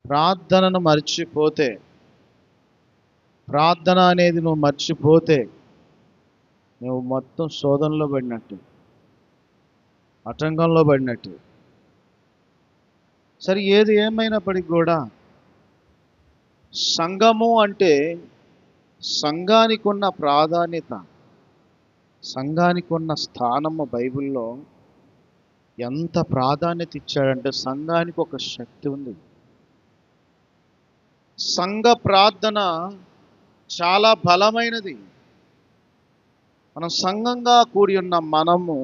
ప్రార్థనను మర్చిపోతే, ప్రార్థన అనేది నువ్వు మర్చిపోతే నువ్వు మొత్తం శోధనలో పడినట్టు, ఆటంకంలో పడినట్టు. సరే, ఏది ఏమైనప్పటికీ కూడా సంఘము అంటే సంఘానికి ఉన్న ప్రాధాన్యత, సంఘానికి ఉన్న స్థానము బైబిల్లో ఎంత ప్రాధాన్యత ఇచ్చాడంటే, సంఘానికి ఒక శక్తి ఉంది. సంఘ ప్రార్థన చాలా బలమైనది. మనం సంఘంగా కూడి ఉన్న మనము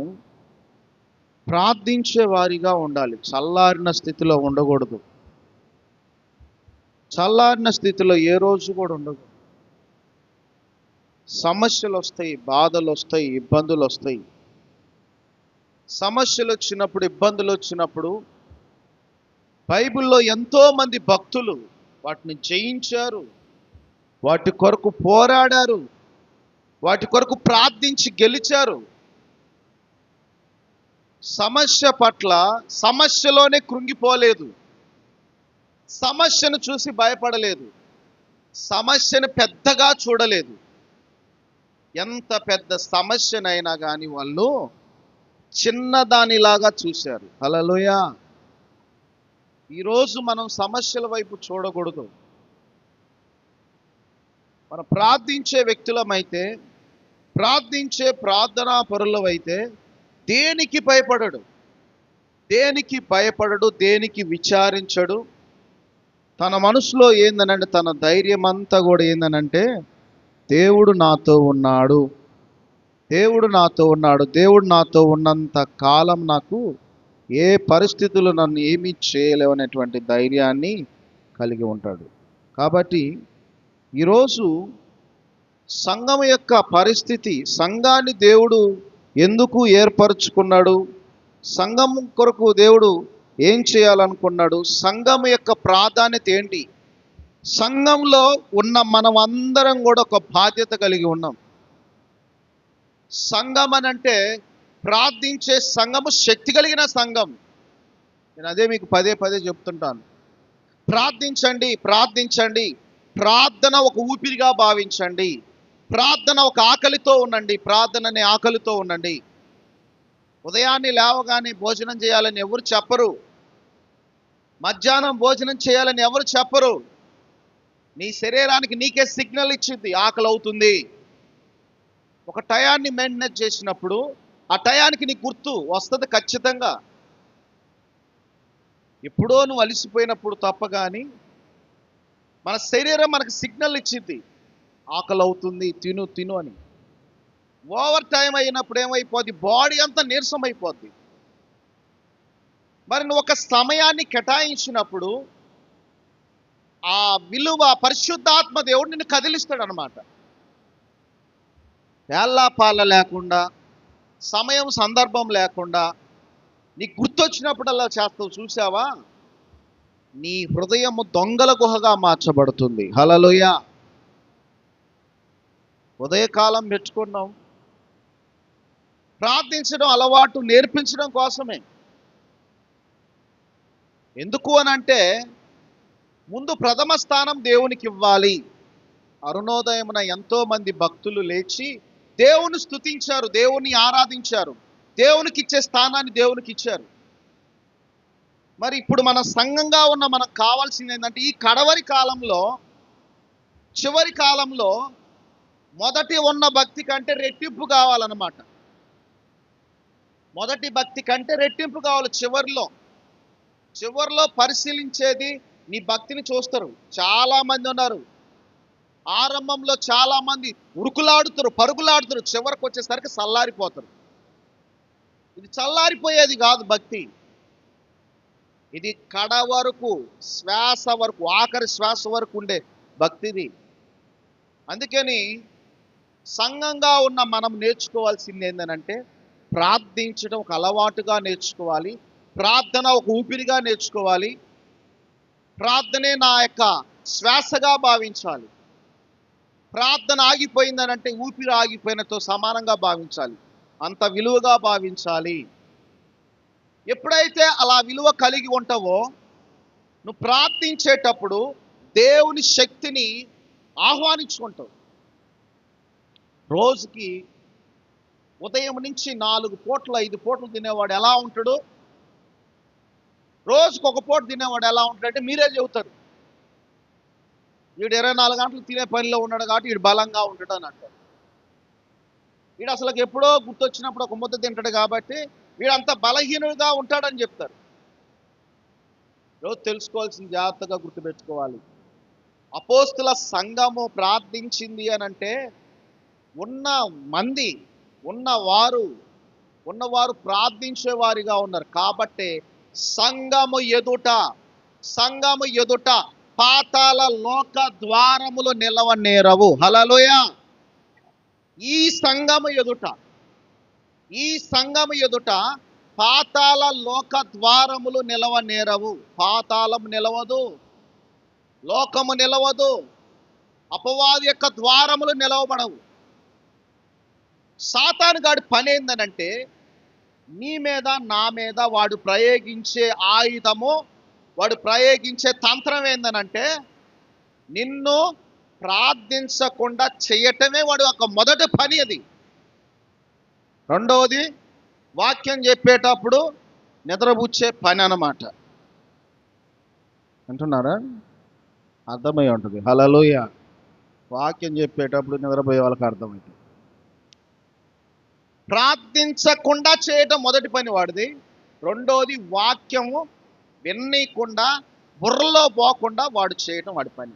ప్రార్థించే వారిగా ఉండాలి. చల్లారిన స్థితిలో ఉండకూడదు. చల్లారిన స్థితిలో ఏ రోజు కూడా ఉండకూడదు. సమస్యలు వస్తాయి, బాధలు వస్తాయి, ఇబ్బందులు వస్తాయి. సమస్యలు వచ్చినప్పుడు, ఇబ్బందులు వచ్చినప్పుడు బైబిల్లో ఎంతోమంది భక్తులు వాటిని జయించారు, వాటి కొరకు పోరాడారు, వాటి కొరకు ప్రార్థించి గెలిచారు. సమస్య పట్ల సమస్యలోనే కృంగిపోలేదు, సమస్యను చూసి భయపడలేదు, సమస్యను పెద్దగా చూడలేదు. ఎంత పెద్ద సమస్యనైనా కానీ వాళ్ళు చిన్నదానిలాగా చూశారు. హల్లెలూయా. ఈరోజు మనం సమస్యల వైపు చూడకూడదు. మనం ప్రార్థించే వ్యక్తులమైతే, ప్రార్థించే ప్రార్థనా పరులమైతే దేనికి భయపడడు, దేనికి విచారించడు. తన మనసులో ఏందనంటే, తన ధైర్యం అంతా కూడా ఏందనంటే, దేవుడు నాతో ఉన్నాడు, దేవుడు నాతో ఉన్నంత కాలం నాకు ఏ పరిస్థితులు నన్ను ఏమీ చేయలేవనేటువంటి ధైర్యాన్ని కలిగి ఉంటాడు. కాబట్టి ఈరోజు సంఘం యొక్క పరిస్థితి, సంఘాన్ని దేవుడు ఎందుకు ఏర్పరచుకున్నాడు, సంఘం కొరకు దేవుడు ఏం చేయాలనుకున్నాడు, సంఘం యొక్క ప్రాధాన్యత ఏంటి, సంఘంలో ఉన్న మనం అందరం కూడా ఒక బాధ్యత కలిగి ఉన్నాం. సంఘం అనంటే ప్రార్థించే సంఘము, శక్తి కలిగిన సంఘం. నేను అదే మీకు పదే పదే చెప్తుంటాను. ప్రార్థించండి, ప్రార్థన ఒక ఊపిరిగా భావించండి, ప్రార్థన ఒక ఆకలితో ఉండండి, ప్రార్థనని ఆకలితో ఉండండి. ఉదయాన్నే లేవగానే భోజనం చేయాలని ఎవరు చెప్పరు, మధ్యాహ్నం భోజనం చేయాలని ఎవరు చెప్పరు. నీ శరీరానికి నీకే సిగ్నల్ ఇచ్చింది, ఆకలి అవుతుంది. ఒక టయాన్ని మెయింటైన్ చేసినప్పుడు ఆ టయానికి నీ గుర్తు వస్తుంది ఖచ్చితంగా. ఎప్పుడో నువ్వు అలిసిపోయినప్పుడు తప్ప కానీ మన శరీరం మనకు సిగ్నల్ ఇచ్చింది, ఆకలి అవుతుంది, తిను అని. ఓవర్ టైం అయినప్పుడు ఏమైపోద్ది, బాడీ అంతా నీరసం అయిపోద్ది. మరి నువ్వు ఒక సమయాన్ని కేటాయించినప్పుడు ఆ విలువ పరిశుద్ధాత్మ దేవుడు నిన్ను కదిలిస్తాడు అనమాట. ఏళ్ళపాల లేకుండా, సమయం సందర్భం లేకుండా నీకు గుర్తొచ్చినప్పుడల్లా చేస్తావు. చూసావా, నీ హృదయము దొంగల గుహగా మార్చబడుతుంది. హల్లెలూయా. ఉదయకాలం పెట్టుకున్నాం, ప్రార్థించడం అలవాటు నేర్పించడం కోసమే. ఎందుకు అనంటే, ముందు ప్రథమ స్థానం దేవునికి ఇవ్వాలి. అరుణోదయమున ఎంతో మంది భక్తులు లేచి దేవుని స్తుతించారు, దేవుని ఆరాధించారు, దేవునికి ఇచ్చే స్థానాన్ని దేవునికి ఇచ్చారు. మరి ఇప్పుడు మన సంఘంగా ఉన్న మనకు కావాల్సింది ఏంటంటే, ఈ కడవరి కాలంలో, చివరి కాలంలో మొదటి ఉన్న భక్తి కంటే రెట్టింపు కావాలన్నమాట. మొదటి భక్తి కంటే రెట్టింపు కావాలి. చివరిలో పరిశీలించేది నీ భక్తిని చూస్తారు. చాలా మంది ఉన్నారు, ఆరంభంలో చాలా మంది ఉరుకులాడుతారు, పరుగులాడుతారు, చివరికి వచ్చేసరికి చల్లారిపోతారు. ఇది చల్లారిపోయేది కాదు భక్తి. ఇది కడ వరకు, శ్వాస వరకు, ఆఖరి శ్వాస వరకు ఉండే భక్తిది. అందుకని సంఘంగా ఉన్న మనం నేర్చుకోవాల్సింది ఏంటంటే, ప్రార్థించడం ఒక అలవాటుగా నేర్చుకోవాలి, ప్రార్థన ఒక ఊపిరిగా నేర్చుకోవాలి, ప్రార్థనే నా యొక్క శ్వాసగా భావించాలి. ప్రార్థన ఆగిపోయిందనంటే ఊపిరి ఆగిపోయినతో సమానంగా భావించాలి, అంత విలువగా భావించాలి. ఎప్పుడైతే అలా విలువ కలిగి ఉంటావో నువ్వు ప్రార్థించేటప్పుడు దేవుని శక్తిని ఆహ్వానించుకుంటావు. రోజుకి ఉదయం నుంచి 4 పూటలు 5 పూటలు తినేవాడు ఎలా ఉంటాడు, రోజుకు ఒక పూట తినేవాడు ఎలా ఉంటాడంటే మీరే చెబుతారు. వీడు 24 గంటలు తినే పనిలో ఉన్నాడు కాబట్టి వీడు బలంగా ఉంటాడు అని అంటారు. వీడు అసలు ఎప్పుడో గుర్తొచ్చినప్పుడు ఒక ముద్ద తింటాడు కాబట్టి వీడంత బలహీనుడిగా ఉంటాడని చెప్తారు. రోజు తెలుసుకోవాల్సిన జాగ్రత్తగా గుర్తుపెట్టుకోవాలి. అపోస్తుల సంఘము ప్రార్థించింది అని అంటే ఉన్నవారు ప్రార్థించేవారిగా ఉన్నారు. కాబట్టి సంఘము ఎదుట పాతాళ లోక ద్వారములు నిలవనేరవు. హల్లెలూయా. ఈ సంఘము ఎదుట పాతాళ లోక ద్వారములు నిలవనేరవు. పాతాళం నిలవదు, లోకము నిలవదు, అపవాది యొక్క ద్వారములు నిలవబడవు. సాతాను గాడి పని ఏందనంటే నీ మీద నా మీద వాడు ప్రయోగించే ఆయుధము, వాడు ప్రయోగించే తంత్రం ఏందనంటే నిన్ను ప్రార్థించకుండా చేయటమే వాడు ఒక మొదటి పని. అది రెండవది వాక్యం చెప్పేటప్పుడు నిద్రపుచ్చే పని అన్నమాట. అంటున్నారా? అర్థమై ఉంటుంది. హల్లెలూయా. వాక్యం చెప్పేటప్పుడు నిద్రపోయే వాళ్ళకి అర్థమవుతుంది. ప్రార్థించకుండా చేయటం మొదటి పని వాడిది. రెండోది వాక్యము విననీయకుండా బుర్రలో పోకుండా వాడు చేయటం వాడి పని.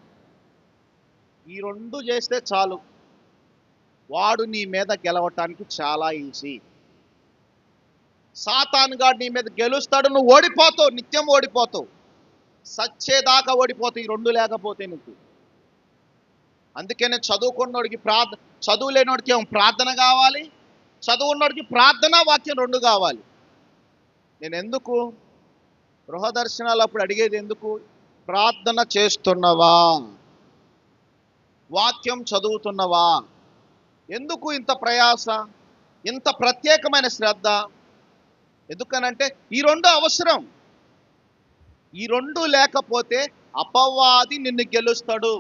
ఈ రెండు చేస్తే చాలు, వాడు నీ మీద గెలవటానికి చాలా ఈజీ. సాతాను గాడు నీ మీద గెలుస్తాడు, నువ్వు ఓడిపోతావు, నిత్యం ఓడిపోతావు, సచ్చేదాకా ఓడిపోతావు. ఈ రెండు లేకపోతే నువ్వు. అందుకనే చదువుకున్నోడికి చదువు లేనోడికి ఏమో ప్రార్థన కావాలి, చదువున్నోడికి ప్రార్థన వాక్యం రెండు కావాలి. నేను ఎందుకు గృహదర్శనాలు అప్పుడు అడిగేది ఎందుకు, ప్రార్థన చేస్తున్నవా, వాక్యం చదువుతున్నవా, ఎందుకు ఇంత ప్రయాస, ఇంత ప్రత్యేకమైన శ్రద్ధ? ఎందుకనంటే ఈ రెండు అవసరం. ఈ రెండు లేకపోతే అపవాది నిన్ను గెలుస్తాడు,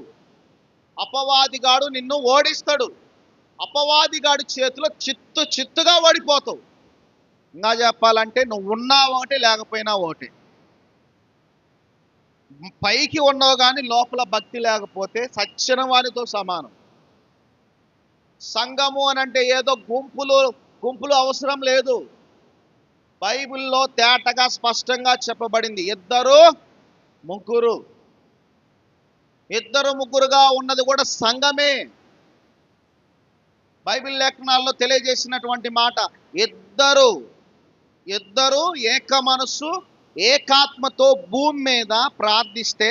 అపవాదిగాడు నిన్ను ఓడిస్తాడు, అపవాదిగాడి చేతిలో చిత్తుగా ఓడిపోతావు. ఇంకా చెప్పాలంటే నువ్వు ఉన్నా ఒకటి లేకపోయినా ఒకటి. పైకి ఉన్నావు కానీ లోపల భక్తి లేకపోతే సచ్చిన వారితో సమానం. సంఘము అని అంటే ఏదో గుంపులు అవసరం లేదు. బైబిల్లో తేటగా స్పష్టంగా చెప్పబడింది, ఇద్దరు ముగ్గురుగా ఉన్నది కూడా సంఘమే. బైబిల్ లేఖనాల్లో తెలియజేసినటువంటి మాట, ఇద్దరు ఏక మనస్సు ఏకాత్మతో భూమి మీద ప్రార్థిస్తే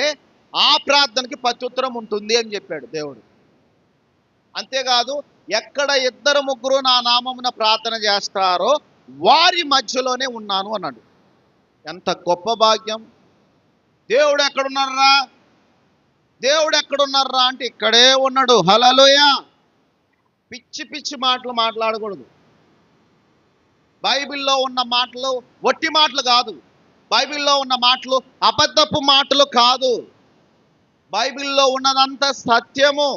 ఆ ప్రార్థనకి ప్రత్యుత్తరం ఉంటుంది అని చెప్పాడు దేవుడు. అంతేకాదు, ఎక్కడ 2-3 నా నామమున ప్రార్థన చేస్తారో వారి మధ్యలోనే ఉన్నాను అన్నాడు. ఎంత గొప్ప భాగ్యం! దేవుడు ఎక్కడున్నారా అంటే ఇక్కడే ఉన్నాడు. హల్లెలూయా. పిచ్చి మాటలు మాట్లాడకూడదు. బైబిల్లో ఉన్న మాటలు వట్టి మాటలు కాదు, బైబిల్లో ఉన్న మాటలు అబద్ధపు మాటలు కాదు, బైబిల్లో ఉన్నదంతా సత్యము.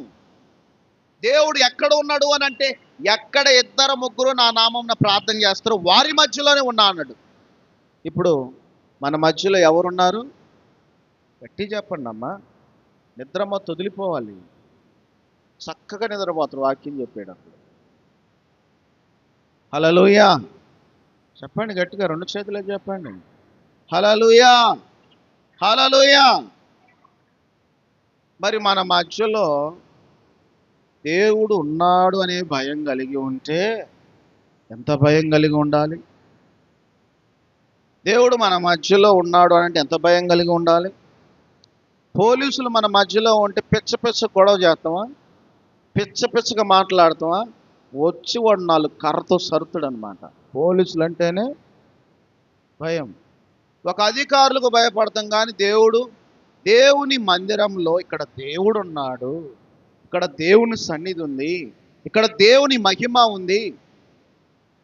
దేవుడు ఎక్కడ ఉన్నాడు అని అంటే ఎక్కడ 2-3 నా నామమున ప్రార్థన చేస్తారో వారి మధ్యలోనే ఉన్నా అన్నాడు. ఇప్పుడు మన మధ్యలో ఎవరున్నారు? గట్టి చెప్పండి అమ్మా. నిద్రమ్మ తొదిలిపోవాలి, చక్కగా నిద్రపోతారు వాక్యం చెప్పేటప్పుడు. హల్లెలూయా. చెప్పండి గట్టిగా, 2 చేతులే చెప్పండి. హల్లెలూయా, హల్లెలూయా. మరి మన మధ్యలో దేవుడు ఉన్నాడు అనే భయం కలిగి ఉంటే ఎంత భయం కలిగి ఉండాలి? దేవుడు మన మధ్యలో ఉన్నాడు అని అంటే ఎంత భయం కలిగి ఉండాలి? పోలీసులు మన మధ్యలో ఉంటే పిచ్చ గొడవ చేస్తామా, పిచ్చగా మాట్లాడతామా? వచ్చి వాడు 4 కర్రతో సరుతుడు అనమాట. పోలీసులు అంటేనే భయం. ఒక అధికారులకు భయపడతాం కానీ దేవుని మందిరంలో ఇక్కడ దేవుడు ఉన్నాడు, ఇక్కడ దేవుని సన్నిధి ఉంది, ఇక్కడ దేవుని మహిమ ఉంది,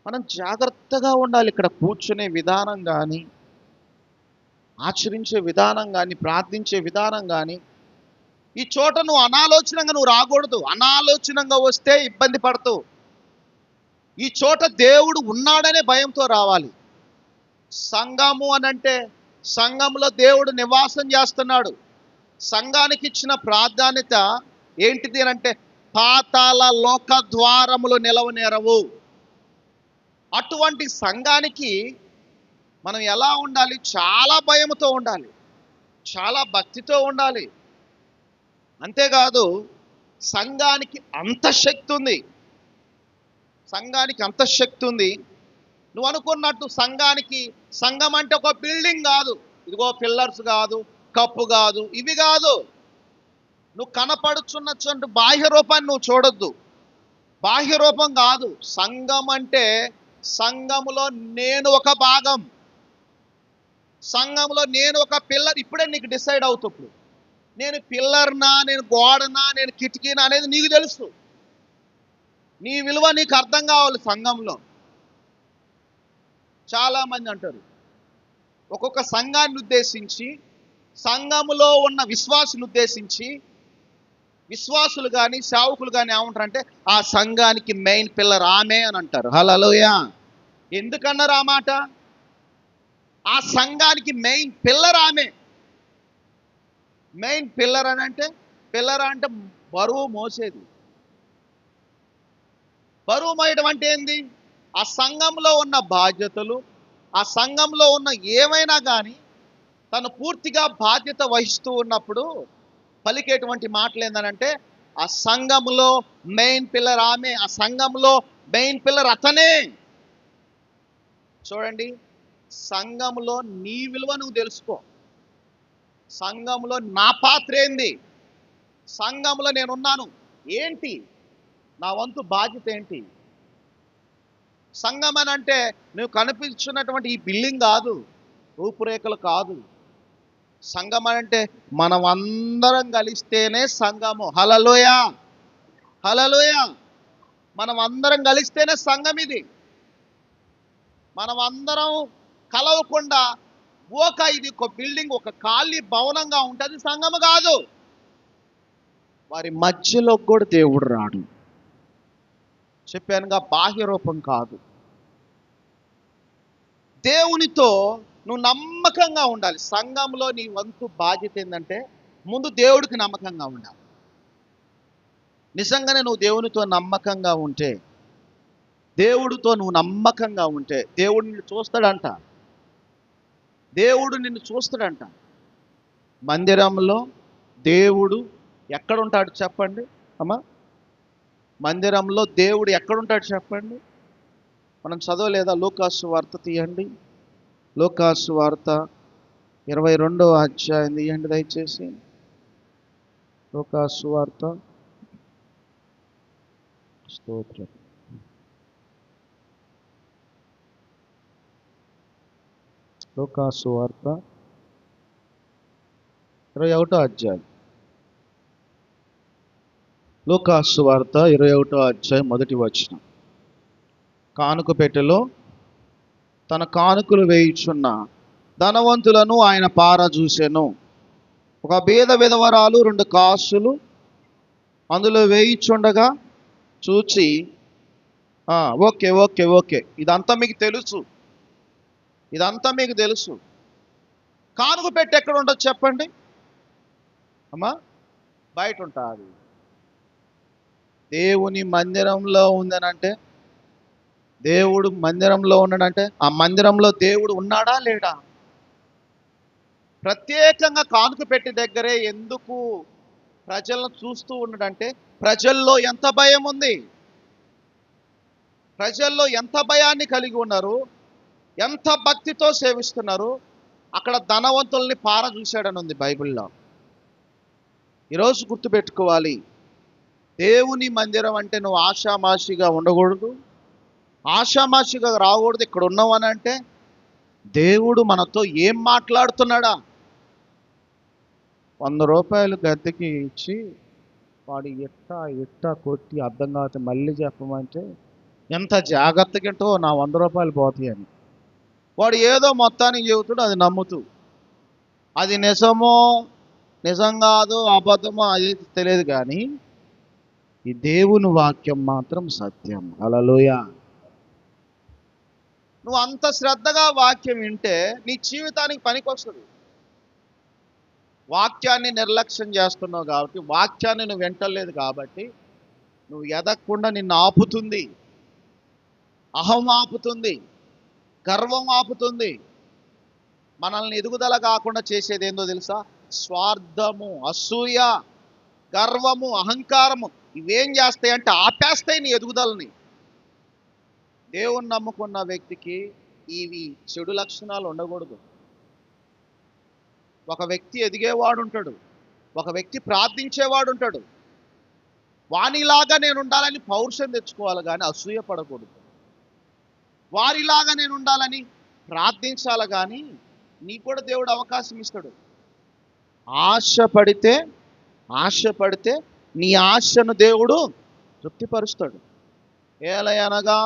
మనం జాగ్రత్తగా ఉండాలి. ఇక్కడ కూర్చునే విధానం కానీ, ఆచరించే విధానం కానీ, ప్రార్థించే విధానం కానీ, ఈ చోట నువ్వు అనాలోచనంగా నువ్వు రాకూడదు. అనాలోచనంగా వస్తే ఇబ్బంది పడతావు. ఈ చోట దేవుడు ఉన్నాడనే భయంతో రావాలి. సంఘము అనంటే సంఘంలో దేవుడు నివాసం చేస్తున్నాడు. సంఘానికి ఇచ్చిన ప్రాధాన్యత ఏంటిది అంటే పాతాళ లోక ద్వారములు నిలవనేరవు. అటువంటి సంఘానికి మనం ఎలా ఉండాలి? చాలా భయముతో ఉండాలి, చాలా భక్తితో ఉండాలి. అంతేకాదు సంఘానికి అంత శక్తి ఉంది. సంఘానికి అంత శక్తి ఉంది. నువ్వు అనుకున్నట్టు సంఘం అంటే ఒక బిల్డింగ్ కాదు. ఇదిగో పిల్లర్స్ కాదు, కప్పు కాదు, ఇవి కాదు. నువ్వు కనపడుచున్నటువంటి బాహ్య రూపాన్ని నువ్వు చూడొద్దు. బాహ్య రూపం కాదు. సంఘం అంటే సంఘములో నేను ఒక భాగం, సంఘంలో నేను ఒక పిల్లర్. ఇప్పుడే నీకు డిసైడ్ అవుతుంది. నేను పిల్లర్నా, నేను గోడనా, నేను కిటికీనా అనేది నీకు తెలుసు. నీ విలువ నీకు అర్థం కావాలి. సంఘంలో చాలామంది అంటారు, ఒక్కొక్క సంఘాన్ని ఉద్దేశించి, సంఘములో ఉన్న విశ్వాసులు ఉద్దేశించి, విశ్వాసులు కానీ సేవకులు కానీ ఏమంటారంటే ఆ సంఘానికి మెయిన్ పిల్లర్ ఆమె అని అంటారు. హల్లెలూయా. ఎందుకన్నారు ఆ మాట? ఆ సంఘానికి మెయిన్ పిల్లర్ ఆమె. మెయిన్ పిల్లర్ అని అంటే, పిల్లర్ అంటే బరువు మోసేది. బరువు మోయడం అంటే ఏంది? ఆ సంఘంలో ఉన్న బాధ్యతలు, ఆ సంఘంలో ఉన్న ఏమైనా కానీ తను పూర్తిగా బాధ్యత వహిస్తూ ఉన్నప్పుడు పలికేటువంటి మాటలు ఏందనంటే ఆ సంఘంలో మెయిన్ పిల్లర్ ఆమె, ఆ సంఘంలో మెయిన్ పిల్లర్ అతనే. చూడండి, సంఘంలో నీ విలువ నువ్వు తెలుసుకో. సంఘంలో నా పాత్ర ఏంది? సంఘంలో నేనున్నాను ఏంటి? నా వంతు బాధ్యత ఏంటి? సంఘం అని అంటే నువ్వు కనిపించున్నటువంటి ఈ బిల్డింగ్ కాదు, రూపురేఖలు కాదు. సంఘం అని అంటే మనం అందరం కలిస్తేనే సంఘము. హల్లెలూయా, హల్లెలూయా. మనం అందరం కలిస్తేనే సంఘం ఇది. మనం అందరం కలవకుండా ఇది ఒక బిల్డింగ్, ఒక ఖాళీ భవనంగా ఉంటుంది, సంఘము కాదు. వారి మధ్యలో కూడా దేవుడు రాడు. చెప్పానుగా, బాహ్య రూపం కాదు. దేవునితో నువ్వు నమ్మకంగా ఉండాలి. సంఘంలో నీ వంతు బాధ్యత ఏంటంటే ముందు దేవుడికి నమ్మకంగా ఉండాలి. నిజంగానే నువ్వు దేవునితో నమ్మకంగా ఉంటే, దేవుడితో నువ్వు నమ్మకంగా ఉంటే దేవుడు నిన్ను చూస్తాడంట. దేవుడు నిన్ను చూస్తాడంట. మందిరంలో దేవుడు ఎక్కడుంటాడు చెప్పండి అమ్మా? మందిరంలో దేవుడు ఎక్కడుంటాడు చెప్పండి? మనం చదవలేదా? లూకాసు వార్త తీయండి. లూకాసు వార్త 22వ అధ్యాయం తీయండి దయచేసి. లూకాసు వార్త, స్తోత్రం, లూకాసు వార్త 21వ అధ్యాయం. లూకాసు వార్త 21వ అధ్యాయం మొదటి వచనం. కానుక పెట్టెలో తన కానుకలు వేయుచున్న ధనవంతులను ఆయన పారజూసెను. ఒక బీద విధవరాలు 2 కాసులు అందులో వేయిచుండగా చూచి, ఓకే ఓకే ఓకే, ఇదంతా మీకు తెలుసు, ఇదంతా మీకు తెలుసు. కానుక పెట్టి ఎక్కడ ఉండదు చెప్పండి అమ్మా? బయట ఉంటుంది. దేవుని మందిరంలో ఉందనంటే, దేవుడు మందిరంలో ఉన్నాడంటే ఆ మందిరంలో దేవుడు ఉన్నాడా లేడా? ప్రత్యేకంగా కానుక పెట్టి దగ్గరే ఎందుకు ప్రజలను చూస్తూ ఉన్నాడంటే ప్రజల్లో ఎంత భయం ఉంది, ప్రజల్లో ఎంత భయాన్ని కలిగి ఉన్నారు, ఎంత భక్తితో సేవిస్తున్నారు. అక్కడ ధనవంతుల్ని పార చూశాడని ఉంది బైబిల్లో. ఈరోజు గుర్తుపెట్టుకోవాలి, దేవుని మందిరం అంటే నువ్వు ఆషామాషిగా ఉండకూడదు, ఆషామాషిగా రాకూడదు. ఇక్కడ ఉన్నావని అంటే దేవుడు మనతో ఏం మాట్లాడుతున్నాడా? 100 రూపాయలు గద్దెకి ఇచ్చి వాడు ఇట్టా కొట్టి అర్థం కాకపోతే మళ్ళీ చెప్పమంటే ఎంత జాగ్రత్తగా ఏంటో నా 100 రూపాయలు పోతాయి అని వాడు ఏదో మొత్తానికి చెబుతాడు, అది నమ్ముతూ అది నిజమో నిజం కాదు అబద్ధమో అది తెలియదు, కానీ ఈ దేవుని వాక్యం మాత్రం సత్యం. హల్లెలూయా. నువ్వు అంత శ్రద్ధగా వాక్యం వింటే నీ జీవితానికి పనికొస్తుంది. వాక్యాన్ని నిర్లక్ష్యం చేస్తున్నావు కాబట్టి, వాక్యాన్ని నువ్వు వింటలేదు కాబట్టి నువ్వు ఎదగకుండా నిన్ను ఆపుతుంది. అహం ఆపుతుంది, గర్వం ఆపుతుంది. మనల్ని ఎదుగుదల కాకుండా చేసేది ఏందో తెలుసా? స్వార్థము, అసూయ, గర్వము, అహంకారము. ఇవేం చేస్తాయంటే ఆపేస్తాయి నీ ఎదుగుదలని. దేవుణ్ణి నమ్ముకున్న వ్యక్తికి ఇవి చెడు లక్షణాలు ఉండకూడదు. ఒక వ్యక్తి ఎదిగేవాడు ఉంటాడు, ఒక వ్యక్తి ప్రార్థించేవాడు ఉంటాడు. వానిలాగా నేను ఉండాలని పౌరుషం తెచ్చుకోవాలి, కానీ అసూయ పడకూడదు. వారిలాగా నేను ఉండాలని ప్రార్థించాలి, కానీ నీకు కూడా దేవుడు అవకాశం ఇస్తాడు. ఆశపడితే నీ ఆశను దేవుడు తృప్తిపరుస్తాడు. ఏలయనగా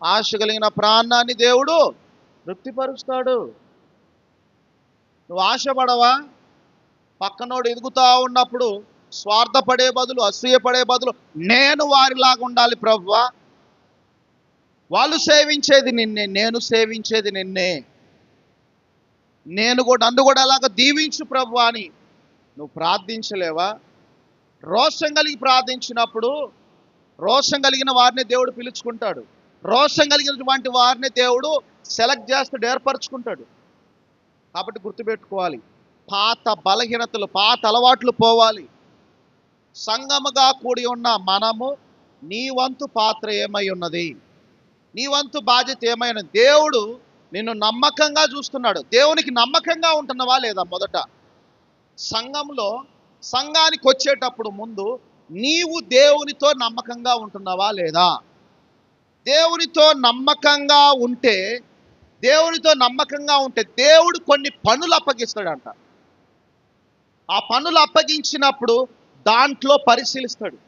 ఆశ కలిగిన ప్రాణాన్ని దేవుడు తృప్తిపరుస్తాడు. నువ్వు ఆశపడవా? పక్కనోడు ఎదుగుతా ఉన్నప్పుడు స్వార్థపడే బదులు, అసూయపడే బదులు, నేను వారిలాగా ఉండాలి ప్రభువా, వాళ్ళు సేవించేది నిన్నే, నేను సేవించేది నిన్నే, నన్ను కూడా అలాగ దీవించు ప్రభువా అని నువ్వు ప్రార్థించలేవా? రోషం కలిగి ప్రార్థించినప్పుడు రోషం కలిగిన వారిని దేవుడు పిలుచుకుంటాడు. రోషం కలిగినటువంటి వారిని దేవుడు సెలెక్ట్ చేస్తాడు, ఏర్పరచుకుంటాడు. కాబట్టి గుర్తుపెట్టుకోవాలి, పాత బలహీనతలు, పాత అలవాట్లు పోవాలి. సంఘముగా కూడి ఉన్న మనము, నీ వంతు పాత్ర ఏమై ఉన్నది, నీ వంతు బాధ్యత ఏమైనది? దేవుడు నిన్ను నమ్మకంగా చూస్తున్నాడు. దేవునికి నమ్మకంగా ఉంటున్నావా లేదా? మొదట సంఘానికి వచ్చేటప్పుడు ముందు నీవు దేవునితో నమ్మకంగా ఉంటున్నావా లేదా? దేవునితో నమ్మకంగా ఉంటే దేవుడు కొన్ని పనులు అప్పగిస్తాడంట. ఆ పనులు అప్పగించినప్పుడు దాంట్లో పరిశీలిస్తాడు.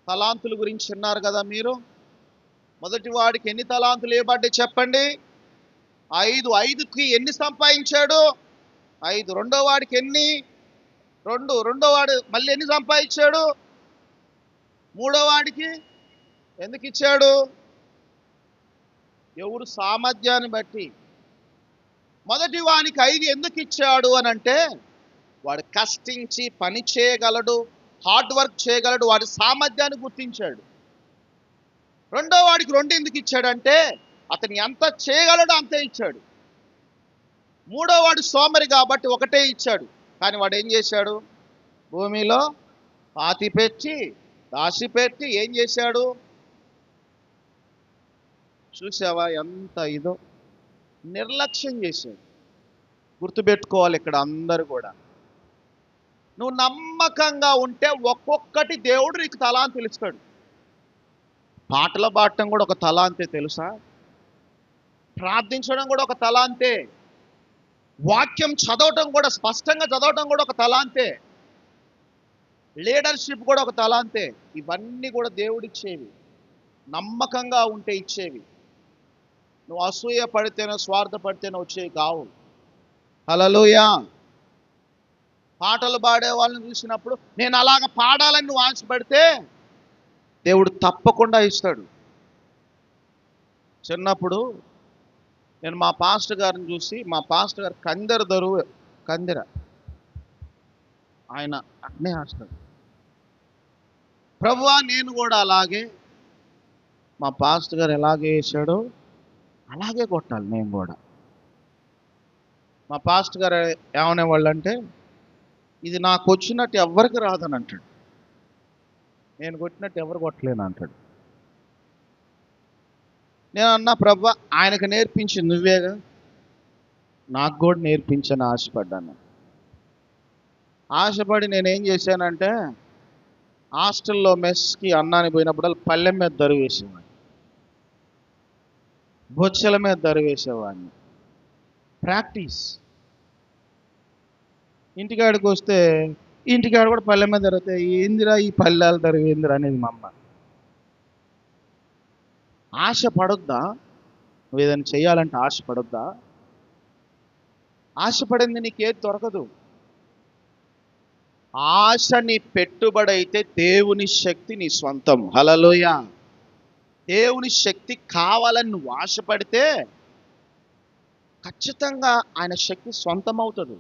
తలాంతుల గురించి విన్నారు కదా మీరు. మొదటి వాడికి ఎన్ని తలాంతులు ఇవ్వబడ్డాయి చెప్పండి? 5. 5కి ఎన్ని సంపాదించాడు? 5. రెండో వాడికి ఎన్ని? 2. రెండో వాడు మళ్ళీ ఎన్ని సంపాదించాడు? మూడో వాడికి ఎందుకు ఇచ్చాడు? ఎవరు సామర్థ్యాన్ని బట్టి. మొదటి వానికి 5 ఎందుకు ఇచ్చాడు అని అంటే, వాడు కష్టించి పని చేయగలడు, హార్డ్ వర్క్ చేయగలడు, వాడి సామర్థ్యాన్ని గుర్తించాడు. రెండో వాడికి 2 ఎందుకు ఇచ్చాడంటే, అతను ఎంత చేయగలడో అంతే ఇచ్చాడు. మూడో వాడు సోమరి కాబట్టి 1 ఇచ్చాడు. కానీ వాడు ఏం చేశాడు? భూమిలో పాతిపెట్టి దాచిపెట్టి ఏం చేశాడు? చూసావా ఎంత ఇదో? నిర్లక్ష్యం చేశాడు. గుర్తుపెట్టుకోవాలి ఇక్కడ అందరూ కూడా, నువ్వు నమ్మకంగా ఉంటే ఒక్కొక్కటి దేవుడు నీకు తలాంతులు ఇస్తాడు. పాటలు పాడటం కూడా ఒక తలాంతే తెలుసా? ప్రార్థించడం కూడా ఒక తలాంతే. వాక్యం చదవటం కూడా, స్పష్టంగా చదవటం కూడా ఒక తలాంతే. లీడర్షిప్ కూడా ఒక తలాంతే. ఇవన్నీ కూడా దేవుడిచ్చేవి, నమ్మకంగా ఉంటే ఇచ్చేవి. నువ్వు అసూయ పడితేనో స్వార్థపడితేనో వచ్చేవి కావు. హల్లెలూయా. పాటలు పాడే వాళ్ళని చూసినప్పుడు నేను అలాగ పాడాలని నువ్వు ఆశపడితే దేవుడు తప్పకుండా ఇస్తాడు. చిన్నప్పుడు నేను మా పాస్టర్ గారిని చూసి, మా పాస్టర్ గారు కందెర ఆయన అట్నే ఆస్తాడు. ప్రభువా నేను కూడా అలాగే, మా పాస్టర్ గారు ఎలాగే వేసాడో అలాగే కొట్టాలి నేను కూడా. మా పాస్టర్ గారు ఏమనేవాళ్ళు అంటే, ఇది నాకు వచ్చినట్టు ఎవరికి రాదని అంటాడు, నేను కొట్టినట్టు ఎవరు కొట్టలేను అంటాడు. నేను అన్నా, ప్రభువా ఆయనకు నేర్పించి నువ్వేగా, నాకు కూడా నేర్పించని ఆశపడ్డాను. ఆశపడి నేనేం చేశానంటే, హాస్టల్లో మెస్కి అన్నాన్ని పోయినప్పుడు పళ్ళెం మీద దరువు వేసేవాడిని, బొచ్చెల మీద దరువు వేసేవాడిని. ప్రాక్టీస్. ఇంటికాడికి వస్తే ఇంటికాడ కూడా పళ్ళెం మీద దొరికితే ఏందిరా ఈ పల్లెలు దరువు ఏందిరా అనేది మా అమ్మ. ఆశ పడొద్దా? నువ్వు ఏదైనా చేయాలంటే ఆశ పడొద్దా? ఆశపడింది నీకేది దొరకదు. ఆశ నీ పెట్టుబడి అయితే దేవుని శక్తి నీ సొంతం. హల్లెలూయా. దేవుని శక్తి కావాలని నువ్వు ఆశపడితే ఖచ్చితంగా ఆయన శక్తి సొంతం అవుతుంది.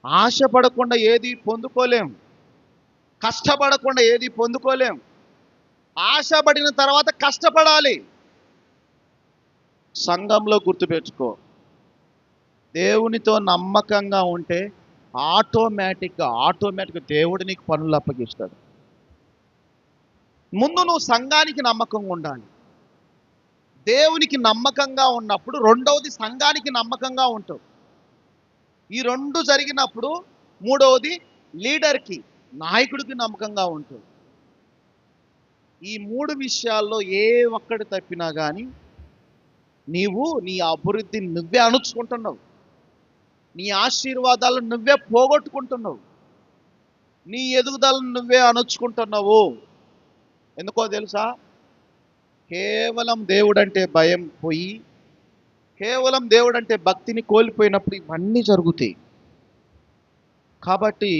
ఆశపడకుండా ఏది పొందుకోలేం, కష్టపడకుండా ఏది పొందుకోలేం. ఆశపడిన తర్వాత కష్టపడాలి. సంఘంలో గుర్తుపెట్టుకో, దేవునితో నమ్మకంగా ఉంటే ఆటోమేటిక్గా దేవుడు నీకు పనులు అప్పగిస్తాడు. ముందు నువ్వు సంఘానికి నమ్మకంగా ఉండాలి. దేవునికి నమ్మకంగా ఉన్నప్పుడు రెండవది సంఘానికి నమ్మకంగా ఉంటావు. ఈ రెండు జరిగినప్పుడు మూడవది లీడర్కి, నాయకుడికి నమ్మకంగా ఉంటావు. ఈ మూడు విషయాల్లో ఏ ఒక్కటి తప్పినా కానీ నీవు నీ అభివృద్ధిని నువ్వే అణుచుకుంటున్నావు, నీ ఆశీర్వాదాలను నువ్వే పోగొట్టుకుంటున్నావు, నీ ఎదుగుదలను నువ్వే అణుచుకుంటున్నావు. ఎందుకో తెలుసా? కేవలం దేవుడంటే భయం పోయి, కేవలం దేవుడంటే భక్తిని కోల్పోయినప్పుడు ఇవన్నీ జరుగుతాయి. కాబట్టి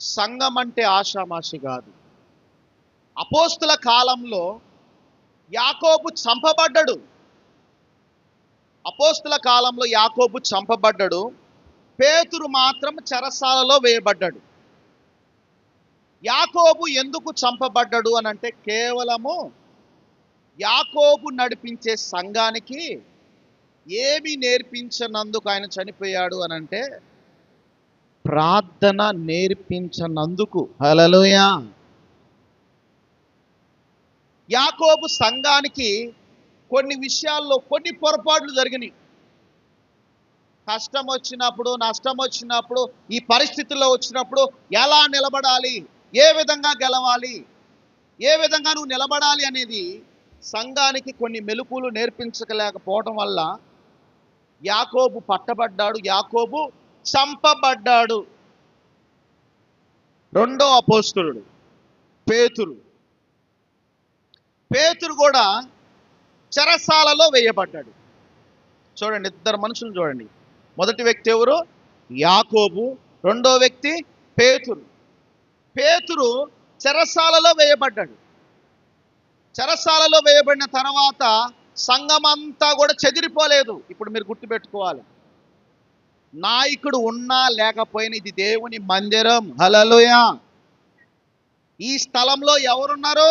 సంఘం అంటే ఆషామాషి కాదు. అపోస్తుల కాలంలో యాకోబు చంపబడ్డాడు. అపోస్తుల కాలంలో యాకోబు చంపబడ్డాడు. పేతురు మాత్రం చెరసాలలో వేయబడ్డాడు. యాకోబు ఎందుకు చంపబడ్డాడు అని అంటే, కేవలము యాకోబు నడిపించే సంఘానికి ఏమి నేర్పించనందుకు ఆయన చనిపోయాడు అని అంటే, ప్రార్థన నేర్పించనందుకు. హల్లెలూయా. యాకోబు సంఘానికి కొన్ని విషయాల్లో కొన్ని పొరపాట్లు జరిగినాయి. కష్టం వచ్చినప్పుడు, నష్టం వచ్చినప్పుడు, ఈ పరిస్థితుల్లో వచ్చినప్పుడు ఎలా నిలబడాలి, ఏ విధంగా గెలవాలి, ఏ విధంగా నువ్వు నిలబడాలి అనేది సంఘానికి కొన్ని మెలకువలు నేర్పించలేకపోవడం వల్ల యాకోబు పట్టబడ్డాడు, యాకోబు చంపబడ్డాడు. రెండో అపోస్తలుడు పేతురు. పేతురు కూడా చెరసాలలో వేయబడ్డాడు. చూడండి, ఇద్దరు మనుషులు చూడండి. మొదటి వ్యక్తి ఎవరు? యాకోబు. రెండో వ్యక్తి పేతురు. పేతురు చెరసాలలో వేయబడ్డాడు. చెరసాలలో వేయబడిన తర్వాత సంఘమంతా కూడా చెదిరిపోలేదు. ఇప్పుడు మీరు గుర్తుపెట్టుకోవాలి, నాయకుడు ఉన్నా లేకపోయినా ఇది దేవుని మందిరం. హల్లెలూయా. ఈ స్థలంలో ఎవరున్నారు?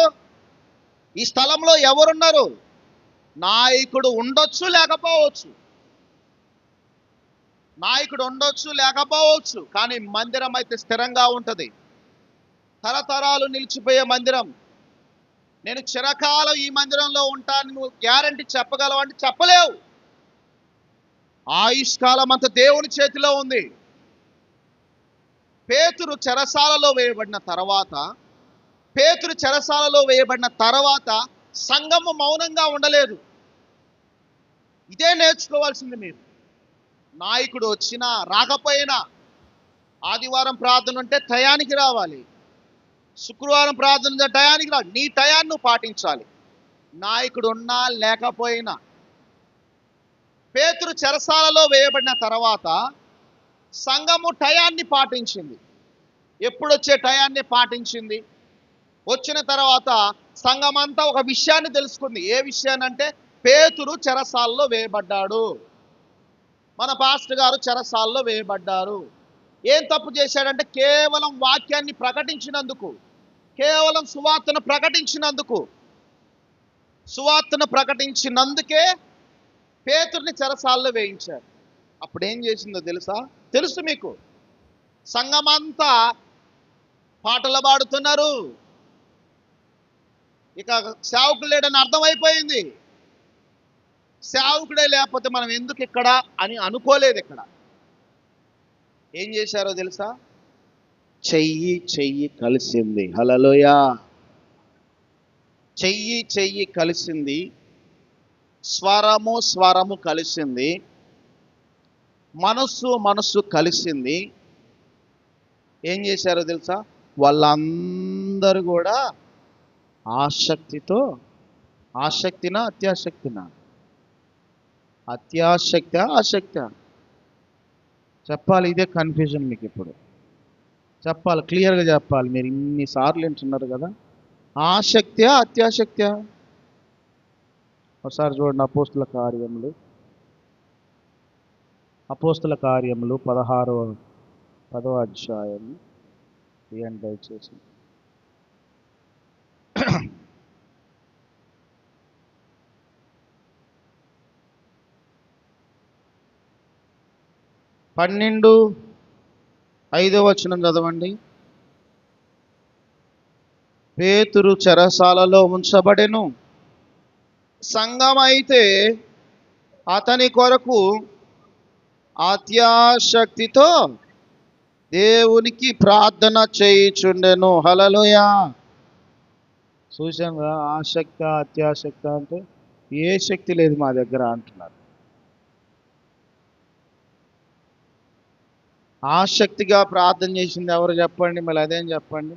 ఈ స్థలంలో ఎవరున్నారు? నాయకుడు ఉండొచ్చు, లేకపోవచ్చు. నాయకుడు ఉండొచ్చు, లేకపోవచ్చు, కానీ మందిరం అయితే స్థిరంగా ఉంటుంది. తరతరాలు నిలిచిపోయే మందిరం. నేను చిరకాలం ఈ మందిరంలో ఉంటాను నువ్వు గ్యారంటీ చెప్పగలవు అంటే చెప్పలేవు. ఆయుష్కాలం అంతా దేవుని చేతిలో ఉంది. పేతురు చెరసాలలో వేయబడిన తర్వాత సంఘము మౌనంగా ఉండలేదు. ఇదే నేర్చుకోవాల్సింది మీరు. నాయకుడు వచ్చినా రాకపోయినా, ఆదివారం ప్రార్థన ఉంటే టయానికి రావాలి, శుక్రవారం ప్రార్థన ఉంటే టయానికి రావాలి. నీ టయాన్ని నువ్వు పాటించాలి, నాయకుడు ఉన్నా లేకపోయినా. పేతురు చెరసాలలో వేయబడిన తర్వాత సంఘము టయాన్ని పాటించింది. ఎప్పుడొచ్చే టయాన్ని పాటించింది. వచ్చిన తర్వాత సంఘమంతా ఒక విషయాన్ని తెలుసుకుంది. ఏ విషయాన్నంటే, పేతురు చెరసాలలో వేయబడ్డాడు, మన పాస్టర్ గారు చెరసాలలో వేయబడ్డారు. ఏం తప్పు చేశాడంటే, కేవలం వాక్యాన్ని ప్రకటించినందుకు, కేవలం సువార్తను ప్రకటించినందుకే పేతుర్ని చెరసాలలో వేయించారు. అప్పుడు ఏం చేసిందో తెలుసు మీకు. సంఘమంతా పాటలు పాడుతున్నారు. ఇక సేవకుడు లేడని అర్థమైపోయింది. సేవకుడే లేకపోతే మనం ఎందుకు ఇక్కడ అని అనుకోలేదు. ఇక్కడ ఏం చేశారో తెలుసా? చెయ్యి కలిసింది. హల్లెలూయా. చెయ్యి కలిసింది, స్వరము కలిసింది, మనస్సు కలిసింది. ఏం చేశారో తెలుసా? వాళ్ళందరూ కూడా అత్యాసక్తినా అత్యాసక్తి ఆసక్తి చెప్పాలి. ఇదే కన్ఫ్యూజన్ మీకు ఇప్పుడు చెప్పాలి, క్లియర్గా చెప్పాలి. మీరు ఇన్నిసార్లు వింటున్నారు కదా. ఆసక్తి అత్యాసక్తి ఒకసారి చూడండి. అపోస్తుల కార్యములు 10వ అధ్యాయం తీయండి దయచేసి. 12:5 చదవండి. పేతురు చెరసాలలో ఉంచబడెను. సంఘమైతే అతని కొరకు అత్యాసక్తితో దేవునికి ప్రార్థన చేయుచుండెను. హల్లెలూయా. చూసాంగా, ఆసక్తి అత్యాసక్తి అంటే ఏ శక్తి లేదు మా దగ్గర అంటున్నారు. ఆసక్తిగా ప్రార్థన చేసింది ఎవరు చెప్పండి? మళ్ళీ అదేం చెప్పండి.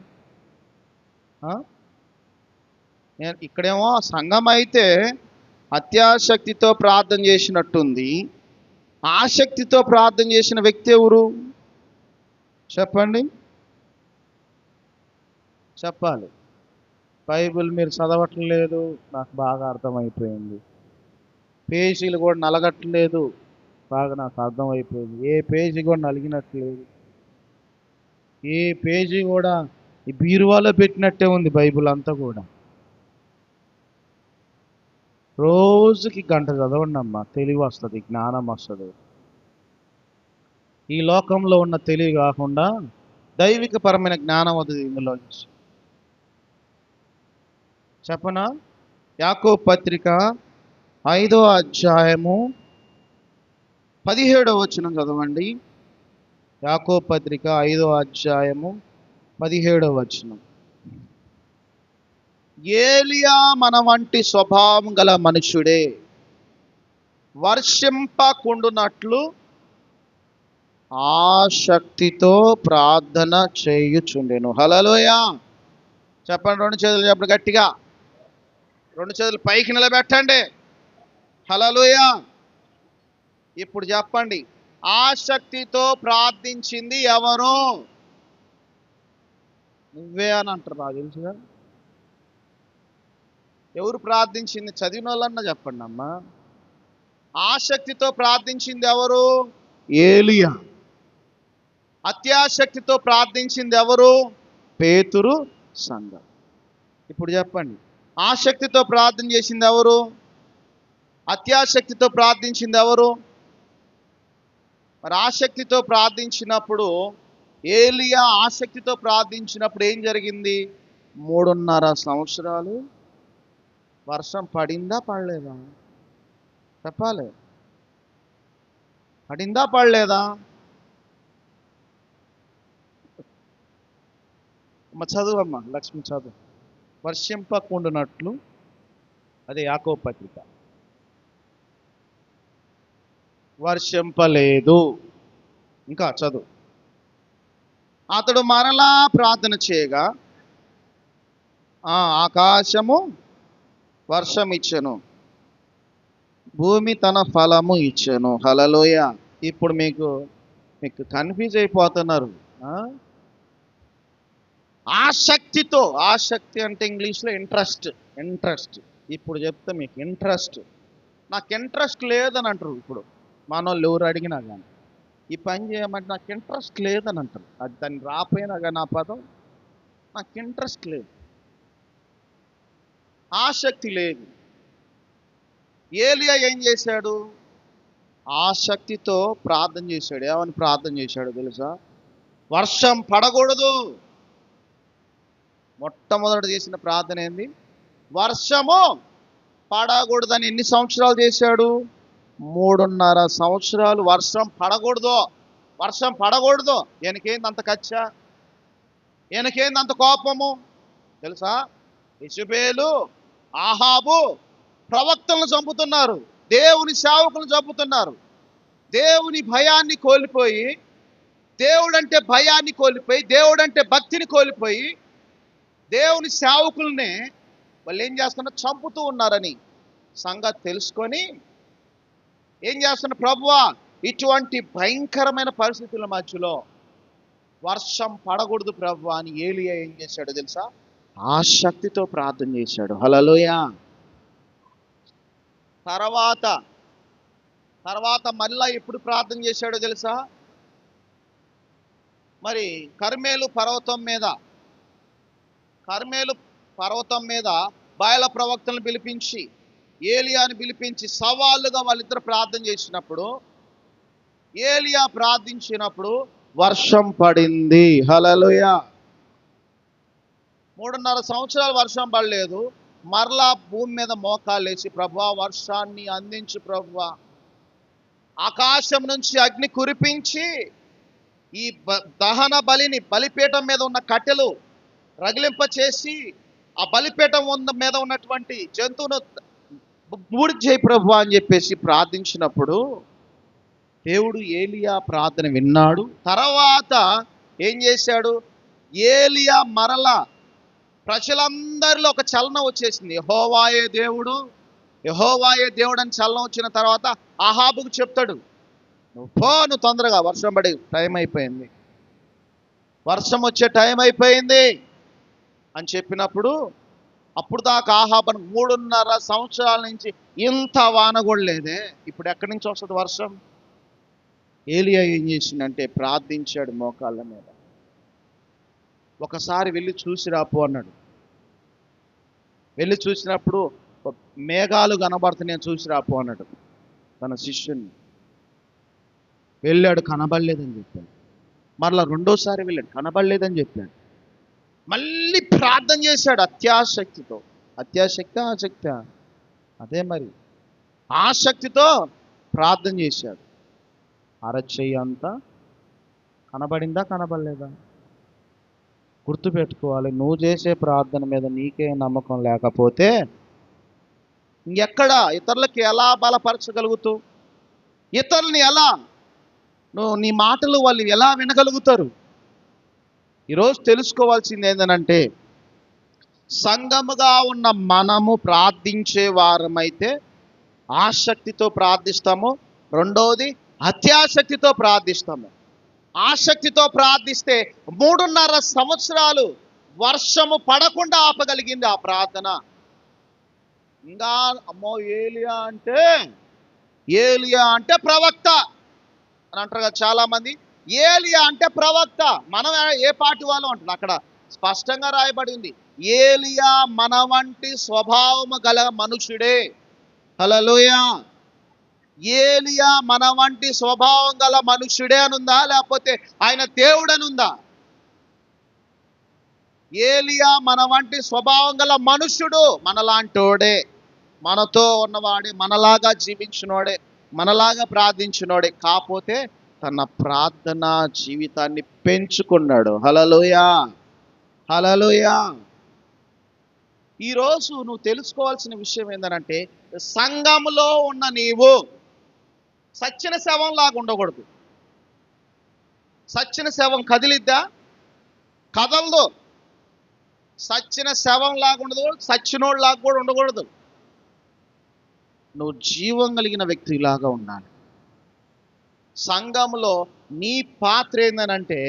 ఇక్కడేమో సంఘం అయితే అత్యాసక్తితో ప్రార్థన చేసినట్టుంది. ఆసక్తితో ప్రార్థన చేసిన వ్యక్తి ఎవరు చెప్పండి? చెప్పాలి. బైబిల్ మీరు చదవట్లేదు, నాకు బాగా అర్థమైపోయింది. పేజీలు కూడా నలగట్లేదు, బాగా నాకు అర్థమైపోయింది. ఏ పేజీ కూడా నలిగినట్లేదు, ఏ పేజీ కూడా ఈ బీరువాలో పెట్టినట్టే ఉంది బైబిల్ అంతా కూడా. రోజుకి గంట చదవండి అమ్మా, తెలివి వస్తుంది, జ్ఞానం వస్తుంది. ఈ లోకంలో ఉన్న తెలివి కాకుండా దైవికపరమైన జ్ఞానం వస్తుంది ఇందులో. చెప్పనా? యాకోబు పత్రిక 5వ అధ్యాయము 17వ చదవండి. యాకోబు పత్రిక 5వ అధ్యాయము 17వ. ఏలియా మన వంటి స్వభావం గల మనుషుడే, వర్షింపకుండునట్లు ఆసక్తితో ప్రార్థన చేయుచుండెను. హల్లెలూయా. చెప్పండి, 2 చేతులు చెప్పండి గట్టిగా. 2 చేతులు పైకి నిలబెట్టండి. హల్లెలూయా. ఇప్పుడు చెప్పండి, ఆసక్తితో ప్రార్థించింది ఎవరు? నువ్వే అని అంటారు, నాకు తెలుసుగా. ఎవరు ప్రార్థించింది? చదివిన వాళ్ళన్నా చెప్పండి అమ్మా. ఆసక్తితో ప్రార్థించింది ఎవరు? ఏలియా. అత్యాసక్తితో ప్రార్థించింది ఎవరు? పేతురు, సంఘం. ఇప్పుడు చెప్పండి, ఆసక్తితో ప్రార్థన చేసింది ఎవరు? అత్యాసక్తితో ప్రార్థించింది ఎవరు? మరి ఆసక్తితో ప్రార్థించినప్పుడు, ఏలియా ఆసక్తితో ప్రార్థించినప్పుడు ఏం జరిగింది? 3.5 సంవత్సరాలు వర్షం పడిందా పడలేదా? చెప్పాలి. పడిందా పడలేదా? చదువమ్మా లక్ష్మి, చదువు. వర్షింపకుండునట్లు, అదే యాకోబు పత్రిక. వర్షింపలేదు. ఇంకా చదువు. అతడు మరలా ప్రార్థన చేయగా ఆకాశము వర్షం ఇచ్చెను, భూమి తన ఫలము ఇచ్చెను. హల్లెలూయా. ఇప్పుడు మీకు కన్ఫ్యూజ్ అయిపోతున్నారు. ఆసక్తితో, ఆసక్తి అంటే ఇంగ్లీష్లో ఇంట్రెస్ట్. ఇప్పుడు చెప్తే మీకు ఇంట్రెస్ట్. నాకు ఇంట్రెస్ట్ లేదని అంటారు ఇప్పుడు మనోళ్ళు ఎవరు అడిగినా కానీ. ఈ పని చేయమంటే నాకు ఇంట్రెస్ట్ లేదని అంటారు. అది దాన్ని రాపోయినా కానీ ఆ పదం, నాకు ఇంట్రెస్ట్ లేదు, ఆసక్తి లేదు. ఏలియా ఏం చేశాడు? ఆసక్తితో ప్రార్థన చేశాడు. ఏమని ప్రార్థన చేశాడు తెలుసా? వర్షం పడకూడదు. మొట్టమొదట చేసిన ప్రార్థన ఏంది? వర్షము పడకూడదని. ఎన్ని సంవత్సరాలు చేశాడు? 3.5 సంవత్సరాలు. వర్షం పడకూడదు. ఈయనకేంది అంత కచ్చ? ఈయనకేంది అంత కోపము తెలుసా? యెజెబెలు, ఆహాబు ప్రవక్తలను చంపుతున్నారు, దేవుని సేవకులను చంపుతున్నారు. దేవుని భయాన్ని కోల్పోయి, దేవుడంటే భయాన్ని కోల్పోయి, దేవుడంటే భక్తిని కోల్పోయి, దేవుని సేవకుల్ని వాళ్ళు ఏం చేస్తున్నారు? చంపుతూ ఉన్నారని సంగతి తెలుసుకొని ఏం చేస్తున్న ప్రభువా, ఇటువంటి భయంకరమైన పరిస్థితుల మధ్యలో వర్షం పడకూడదు ప్రభువా అని ఏలియా ఏం చేశాడో తెలుసా? ఆ శక్తితో ప్రార్థన చేశాడు. హల్లెలూయా. తర్వాత తర్వాత మళ్ళా ఎప్పుడు ప్రార్థన చేశాడో తెలుసా? మరి కర్మేలు పర్వతం మీద బయల ప్రవక్తలను పిలిపించి, ఏలియాని పిలిపించి సవాళ్ళుగా వాళ్ళిద్దరు ప్రార్థన చేసినప్పుడు, ఏలియా ప్రార్థించినప్పుడు వర్షం పడింది. హల్లెలూయా. 3.5 సంవత్సరాలు వర్షం పడలేదు. మరలా భూమి మీద మోకాళ్ళేసి, ప్రభువా వర్షాన్ని అందించు ప్రభువా, ఆకాశం నుంచి అగ్ని కురిపించి ఈ దహన బలిపీఠం మీద ఉన్న కట్టెలు రగిలింప చేసి ఆ బలిపీఠం మీద ఉన్నటువంటి జంతువును బూడిద చేయి ప్రభువా అని చెప్పేసి ప్రార్థించినప్పుడు దేవుడు ఏలియా ప్రార్థన విన్నాడు. తర్వాత ఏం చేశాడు? ఏలియా మరలా ప్రజలందరిలో ఒక చలనం వచ్చేసింది. యెహోవాయే దేవుడు అని చలనం వచ్చిన తర్వాత అహాబుకు చెప్తాడు, నువ్వు తొందరగా, వర్షం పడే టైం అయిపోయింది, వర్షం వచ్చే టైం అయిపోయింది అని చెప్పినప్పుడు, అప్పుడు దాకా ఆహాబను 3.5 సంవత్సరాల నుంచి ఇంత వాన కూడా లేదే, ఇప్పుడు ఎక్కడి నుంచి వస్తుంది వర్షం? ఏలియా ఏం చేసిందంటే ప్రార్థించాడు మోకాళ్ళ మీద. ఒకసారి వెళ్ళి చూసి రాపో అన్నాడు. వెళ్ళి చూసినప్పుడు మేఘాలు కనబడుతున్నాయి, చూసి రాపో అన్నాడు తన శిష్యుని. వెళ్ళాడు, కనబడలేదని చెప్పాడు. మరలా రెండోసారి వెళ్ళాడు, కనబడలేదని చెప్పాడు. మళ్ళీ ప్రార్థన చేశాడు అత్యాశక్తితో. ఆసక్తి అదే మరి, ఆసక్తితో ప్రార్థన చేశాడు. అరచెయ్యి అంతా కనబడిందా, కనబడలేదా? గుర్తుపెట్టుకోవాలి, నువ్వు చేసే ప్రార్థన మీద నీకే నమ్మకం లేకపోతే ఇంకెక్కడ ఇతరులకి ఎలా బలపరచగలుగుతావు? ఇతరులని ఎలా నీ మాటలు వాళ్ళు ఎలా వినగలుగుతారు? ఈరోజు తెలుసుకోవాల్సింది ఏంటంటే, సంఘముగా ఉన్న మనము ప్రార్థించే వారమైతే ఆసక్తితో ప్రార్థిస్తాము. రెండవది అత్యాసక్తితో ప్రార్థిస్తాము. ఆసక్తితో ప్రార్థిస్తే 3.5 సంవత్సరాలు వర్షము పడకుండా ఆపగలిగింది ఆ ప్రార్థన. ఇంకా అమ్మో ఏలియా అంటే ప్రవక్త అని అంటారు కదా చాలా మంది. ఏలియా అంటే ప్రవక్త, మనం ఏ పార్టీ వాళ్ళం అంటున్నాం. అక్కడ స్పష్టంగా రాయబడి ఉంది, ఏలియా మన వంటి స్వభావము గల మనుషుడే. హల్లెలూయా. ఏలియా మన వంటి స్వభావం గల మనుషుడే అనుందా, లేకపోతే ఆయన దేవుడు అనుందా? ఏలియా మన వంటి స్వభావం గల మనుషుడు, మనలాంటోడే, మనతో ఉన్నవాడే, మనలాగా జీవించినోడే, మనలాగా ప్రార్థించినోడే. కాకపోతే తన ప్రార్థనా జీవితాన్ని పెంచుకున్నాడు. హల్లెలూయా. హల్లెలూయా. ఈరోజు నువ్వు తెలుసుకోవాల్సిన విషయం ఏంటంటే, సంఘంలో ఉన్న నీవు సచ్చిన శవం లాగా ఉండకూడదు. సచ్చిన శవం కదిలిద్దా? కదలదు. సచ్చిన శవం లాగా ఉండదు, సచ్చినోడు లాగా కూడా ఉండకూడదు. నువ్వు జీవం కలిగిన వ్యక్తిలాగా ఉండాలి. సంఘంలో నీ పాత్ర ఏందనంటే,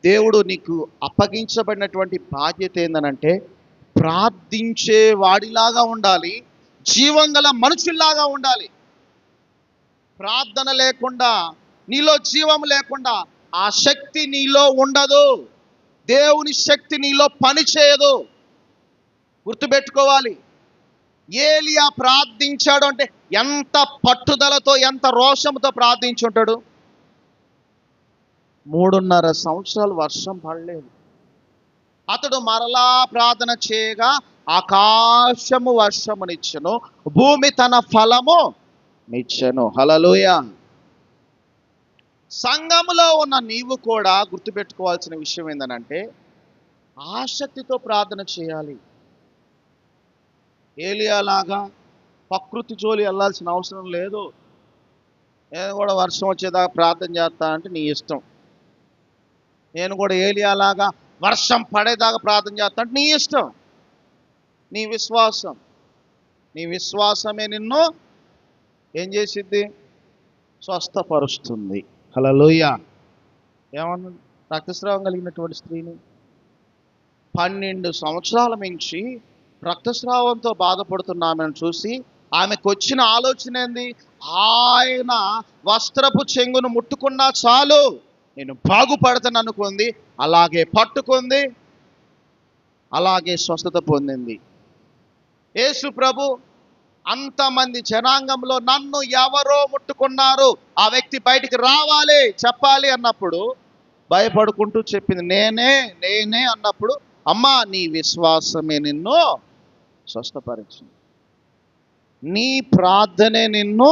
దేవుడు నీకు అప్పగించబడినటువంటి బాధ్యత ఏందనంటే, ప్రార్థించే వాడిలాగా ఉండాలి, జీవం గల మనుషుల్లాగా ఉండాలి. ప్రార్థన లేకుండా, నీలో జీవం లేకుండా ఆ శక్తి నీలో ఉండదు. దేవుని శక్తి నీలో పని చేయదు. గుర్తుపెట్టుకోవాలి. ఏలియా ప్రార్థించాడు అంటే ఎంత పట్టుదలతో, ఎంత రోషంతో ప్రార్థించుంటాడు. 3.5 సంవత్సరాలు వర్షం పడలేదు. అతడు మరలా ప్రార్థన చేయగా ఆకాశము వర్షమునిచ్చెను, భూమి తన ఫలము నిచ్చెను. హల్లెలూయా. సంఘములో ఉన్న నీవు కూడా గుర్తుపెట్టుకోవాల్సిన విషయం ఏంటంటే, ఆసక్తితో ప్రార్థన చేయాలి. ఏలియాలాగా ప్రకృతి జోలి వెళ్ళాల్సిన అవసరం లేదు. నేను కూడా వర్షం వచ్చేదాకా ప్రార్థన చేస్తా అంటే నీ ఇష్టం. నేను కూడా ఏలియాలాగా వర్షం పడేదాకా ప్రార్థన చేస్తా అంటే నీ ఇష్టం. నీ విశ్వాసమే నిన్ను ఏం చేసిద్ది? స్వస్థపరుస్తుంది. హల్లెలూయా. ఏమన్నా రక్తస్రావం కలిగినటువంటి స్త్రీని 12 సంవత్సరాల నుంచి రక్తస్రావంతో బాధపడుతున్న ఆమెను చూసి ఆమెకు వచ్చిన ఆలోచన ఏంది? ఆయన వస్త్రపు చెంగును ముట్టుకున్నా చాలు నేను బాగుపడతాను అనుకుంది. అలాగే పట్టుకుంది, అలాగే స్వస్థత పొందింది. యేసు ప్రభు అంతమంది జనాంగంలో నన్ను ఎవరో ముట్టుకున్నారు, ఆ వ్యక్తి బయటికి రావాలి, చెప్పాలి అన్నప్పుడు భయపడుకుంటూ చెప్పింది నేనే నేనే అన్నప్పుడు, అమ్మా నీ విశ్వాసమే నిన్ను స్వస్థపరిచింది, నీ ప్రార్థనే నిన్ను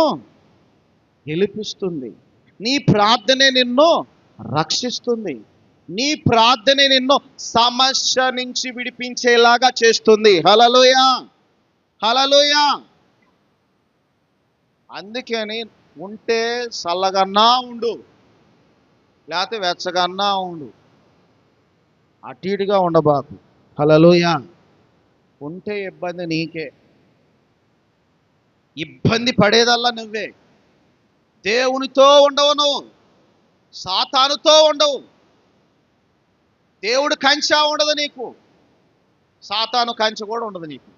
గెలిపిస్తుంది, నీ ప్రార్థనే నిన్ను రక్షిస్తుంది, నీ ప్రార్థనే నిన్ను సమస్య నుంచి విడిపించేలాగా చేస్తుంది. హల్లెలూయా, హల్లెలూయా. అందుకని ఉంటే చల్లగన్నా ఉండు, లేకపోతే వెచ్చగన్నా ఉండు, అటు ఇటుగా ఉండబాకు. హల్లెలూయా. ఉంటే ఇబ్బంది నీకే, ఇబ్బంది పడేదల్లా నువ్వే. దేవునితో ఉండవు, నువ్వు సాతానుతో ఉండవు. దేవుడు కంచె ఉండదు నీకు, సాతాను కంచె కూడా ఉండదు నీకు.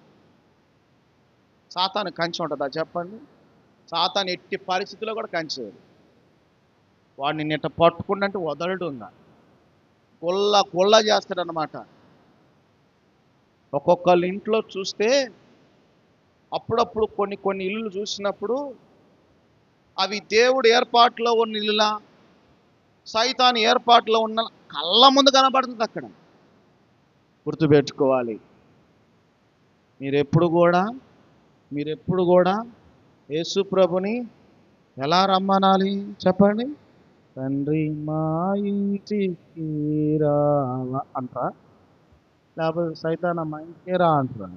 సాతాను కంచె ఉంటుందా చెప్పండి? సాతాను ఎట్టి పరిస్థితుల్లో కూడా కంచేయడు. వాడిని నిట్ట పట్టుకుంటే వదలడు, కొల్ల చేస్తాడనమాట. ఒక్కొక్కళ్ళ ఇంట్లో చూస్తే అప్పుడప్పుడు కొన్ని ఇల్లులు చూసినప్పుడు అవి దేవుడు ఏర్పాటులో ఉన్న ఇల్లులా, సైతాను ఏర్పాటులో ఉన్న కళ్ళ ముందు కనబడుతుంది. అక్కడ గుర్తుపెట్టుకోవాలి. మీరెప్పుడు కూడా యేసు ప్రభుని ఎలా రమ్మనాలి చెప్పండి? తండ్రి మా ఇంటికి రావా అంటారా, లేకపోతే సైతాన్ మా ఇంటికే రా అంటారా?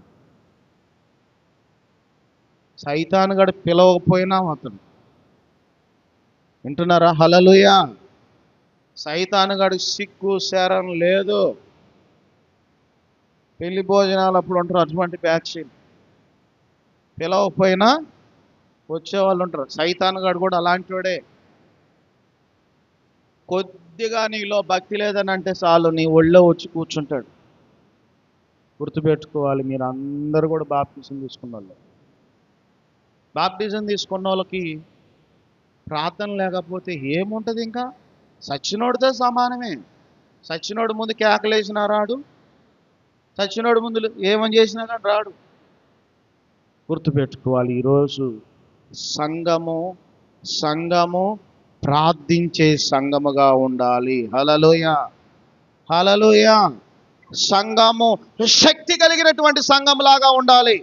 సైతాన్ గడు పిలవకపోయినా అతను వింటున్నారా? హల్లెలూయా. సైతాన్ గడు సిక్కు శరం లేదు. పెళ్లి భోజనాలు అప్పుడు ఉంటారు అటువంటి బ్యాచ్లు, పిలవకపోయినా వచ్చేవాళ్ళు ఉంటారు. సైతాన్ గడు కూడా అలాంటి వాడే. కొద్దిగా నీలో భక్తి లేదని అంటే చాలు నీ ఒళ్ళో వచ్చి కూర్చుంటాడు. గుర్తుపెట్టుకోవాలి. మీరు అందరూ కూడా బాప్టిజం తీసుకున్న వాళ్ళు. బాప్టిజం తీసుకున్న వాళ్ళకి ప్రార్థన లేకపోతే ఏముంటుంది? ఇంకా సచ్చినోడితో సమానమే. సచ్చినోడు ముందు కేకలేసినా రాడు, సచ్చినోడు ముందు ఏమని చేసినా కానీ రాడు. గుర్తుపెట్టుకోవాలి. ఈరోజు సంఘము ప్రార్థించే సంఘముగా ఉండాలి. హల్లెలూయా, హల్లెలూయా. సంఘము శక్తి కలిగినటువంటి సంఘంలాగా ఉండాలి.